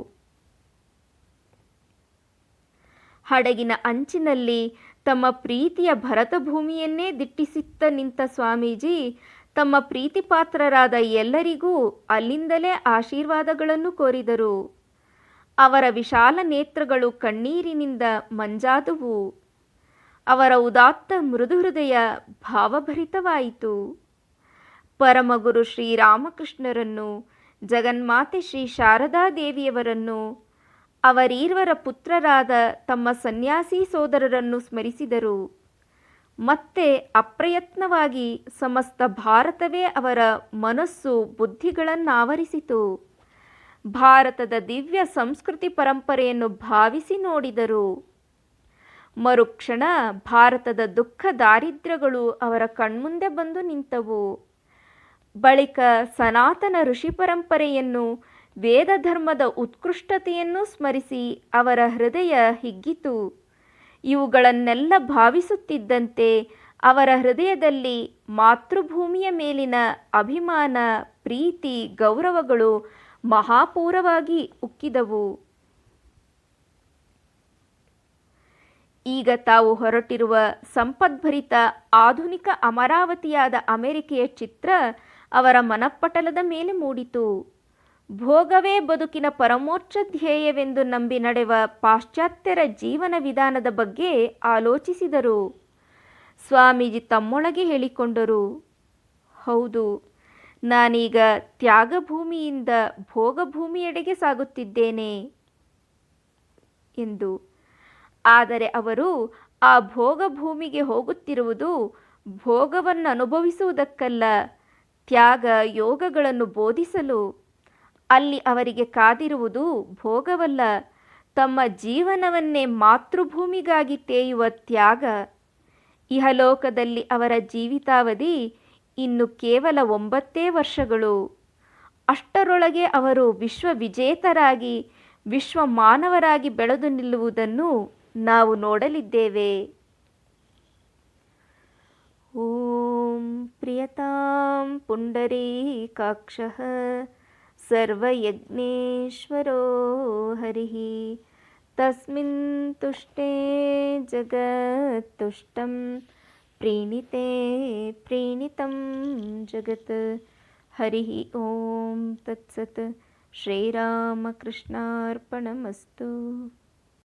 ಹಡಗಿನ ಅಂಚಿನಲ್ಲಿ ತಮ್ಮ ಪ್ರೀತಿಯ ಭರತ ಭೂಮಿಯನ್ನೇ ದಿಟ್ಟಿಸುತ್ತ ನಿಂತ ಸ್ವಾಮೀಜಿ ತಮ್ಮ ಪ್ರೀತಿಪಾತ್ರರಾದ ಎಲ್ಲರಿಗೂ ಅಲ್ಲಿಂದಲೇ ಆಶೀರ್ವಾದಗಳನ್ನು ಕೋರಿದರು. ಅವರ ವಿಶಾಲ ನೇತ್ರಗಳು ಕಣ್ಣೀರಿನಿಂದ ಮಂಜಾದುವು. ಅವರ ಉದಾತ್ತ ಮೃದು ಹೃದಯ ಭಾವಭರಿತವಾಯಿತು. ಪರಮಗುರು ಶ್ರೀರಾಮಕೃಷ್ಣರನ್ನು, ಜಗನ್ಮಾತೆ ಶ್ರೀ ಶಾರದಾದೇವಿಯವರನ್ನು, ಅವರೀರ್ವರ ಪುತ್ರರಾದ ತಮ್ಮ ಸನ್ಯಾಸಿ ಸೋದರರನ್ನು ಸ್ಮರಿಸಿದರು. ಮತ್ತೆ ಅಪ್ರಯತ್ನವಾಗಿ ಸಮಸ್ತ ಭಾರತವೇ ಅವರ ಮನಸ್ಸು ಬುದ್ಧಿಗಳನ್ನಾವರಿಸಿತು. ಭಾರತದ ದಿವ್ಯ ಸಂಸ್ಕೃತಿ ಪರಂಪರೆಯನ್ನು ಭಾವಿಸಿ ನೋಡಿದರು. ಮರುಕ್ಷಣ ಭಾರತದ ದುಃಖ ದಾರಿದ್ರ್ಯಗಳು ಅವರ ಕಣ್ಮುಂದೆ ಬಂದು ನಿಂತವು. ಬಳಿಕ ಸನಾತನ ಋಷಿ ಪರಂಪರೆಯನ್ನು, ವೇದ ಧರ್ಮದ ಉತ್ಕೃಷ್ಟತೆಯನ್ನು ಸ್ಮರಿಸಿ ಅವರ ಹೃದಯ ಹಿಗ್ಗಿತು. ಇವುಗಳನ್ನೆಲ್ಲ ಭಾವಿಸುತ್ತಿದ್ದಂತೆ ಅವರ ಹೃದಯದಲ್ಲಿ ಮಾತೃಭೂಮಿಯ ಮೇಲಿನ ಅಭಿಮಾನ, ಪ್ರೀತಿ, ಗೌರವಗಳು ಮಹಾಪೂರವಾಗಿ ಉಕ್ಕಿದವು. ಈಗ ತಾವು ಹೊರಟಿರುವ ಸಂಪದ್ಭರಿತ ಆಧುನಿಕ ಅಮರಾವತಿಯಾದ ಅಮೆರಿಕೆಯ ಚಿತ್ರ ಅವರ ಮನಪಟಲದ ಮೇಲೆ ಮೂಡಿತು. ಭೋಗವೇ ಬದುಕಿನ ಪರಮೋಚ್ಚ ಧ್ಯೇಯವೆಂದು ನಂಬಿ ನಡೆವ ಪಾಶ್ಚಾತ್ಯರ ಜೀವನ ವಿಧಾನದ ಬಗ್ಗೆ ಆಲೋಚಿಸಿದರು. ಸ್ವಾಮೀಜಿ ತಮ್ಮೊಳಗೆ ಹೇಳಿಕೊಂಡರು, ಹೌದು, ನಾನೀಗ ತ್ಯಾಗಭೂಮಿಯಿಂದ ಭೋಗಭೂಮಿಯೆಡೆಗೆ ಸಾಗುತ್ತಿದ್ದೇನೆ ಎಂದು. ಆದರೆ ಅವರು ಆ ಭೋಗಭೂಮಿಗೆ ಹೋಗುತ್ತಿರುವುದು ಭೋಗವನ್ನು ಅನುಭವಿಸುವುದಕ್ಕಲ್ಲ, ತ್ಯಾಗ ಯೋಗಗಳನ್ನು ಬೋಧಿಸಲು. ಅಲ್ಲಿ ಅವರಿಗೆ ಕಾದಿರುವುದು ಭೋಗವಲ್ಲ, ತಮ್ಮ ಜೀವನವನ್ನೇ ಮಾತೃಭೂಮಿಗಾಗಿ ತೇಯುವ ತ್ಯಾಗ. ಇಹಲೋಕದಲ್ಲಿ ಅವರ ಜೀವಿತಾವಧಿ ಇನ್ನು ಕೇವಲ 9 ವರ್ಷಗಳು. ಅಷ್ಟರೊಳಗೆ ಅವರು ವಿಶ್ವವಿಜೇತರಾಗಿ, ವಿಶ್ವ ಮಾನವರಾಗಿ ಬೆಳೆದು ನಿಲ್ಲುವುದನ್ನು ನಾವು ನೋಡಲಿದ್ದೇವೆ. ಓಂ ಪ್ರಿಯತಾಂ ಪುಂಡರೀಕಾಕ್ಷಃ ಸರ್ವಯಜ್ಞೇಶ್ವರೋ ಹರಿಃ ತಸ್ಮಿನ್ ತುಷ್ಟೇ ಜಗತ್ತುಷ್ಟಂ ಪ್ರೀಣಿತೆ ಪ್ರೀಣಿತಂ ಜಗತ್. हरि ओम तत्सत्। श्रीरामकृष्णार्पणमस्तु।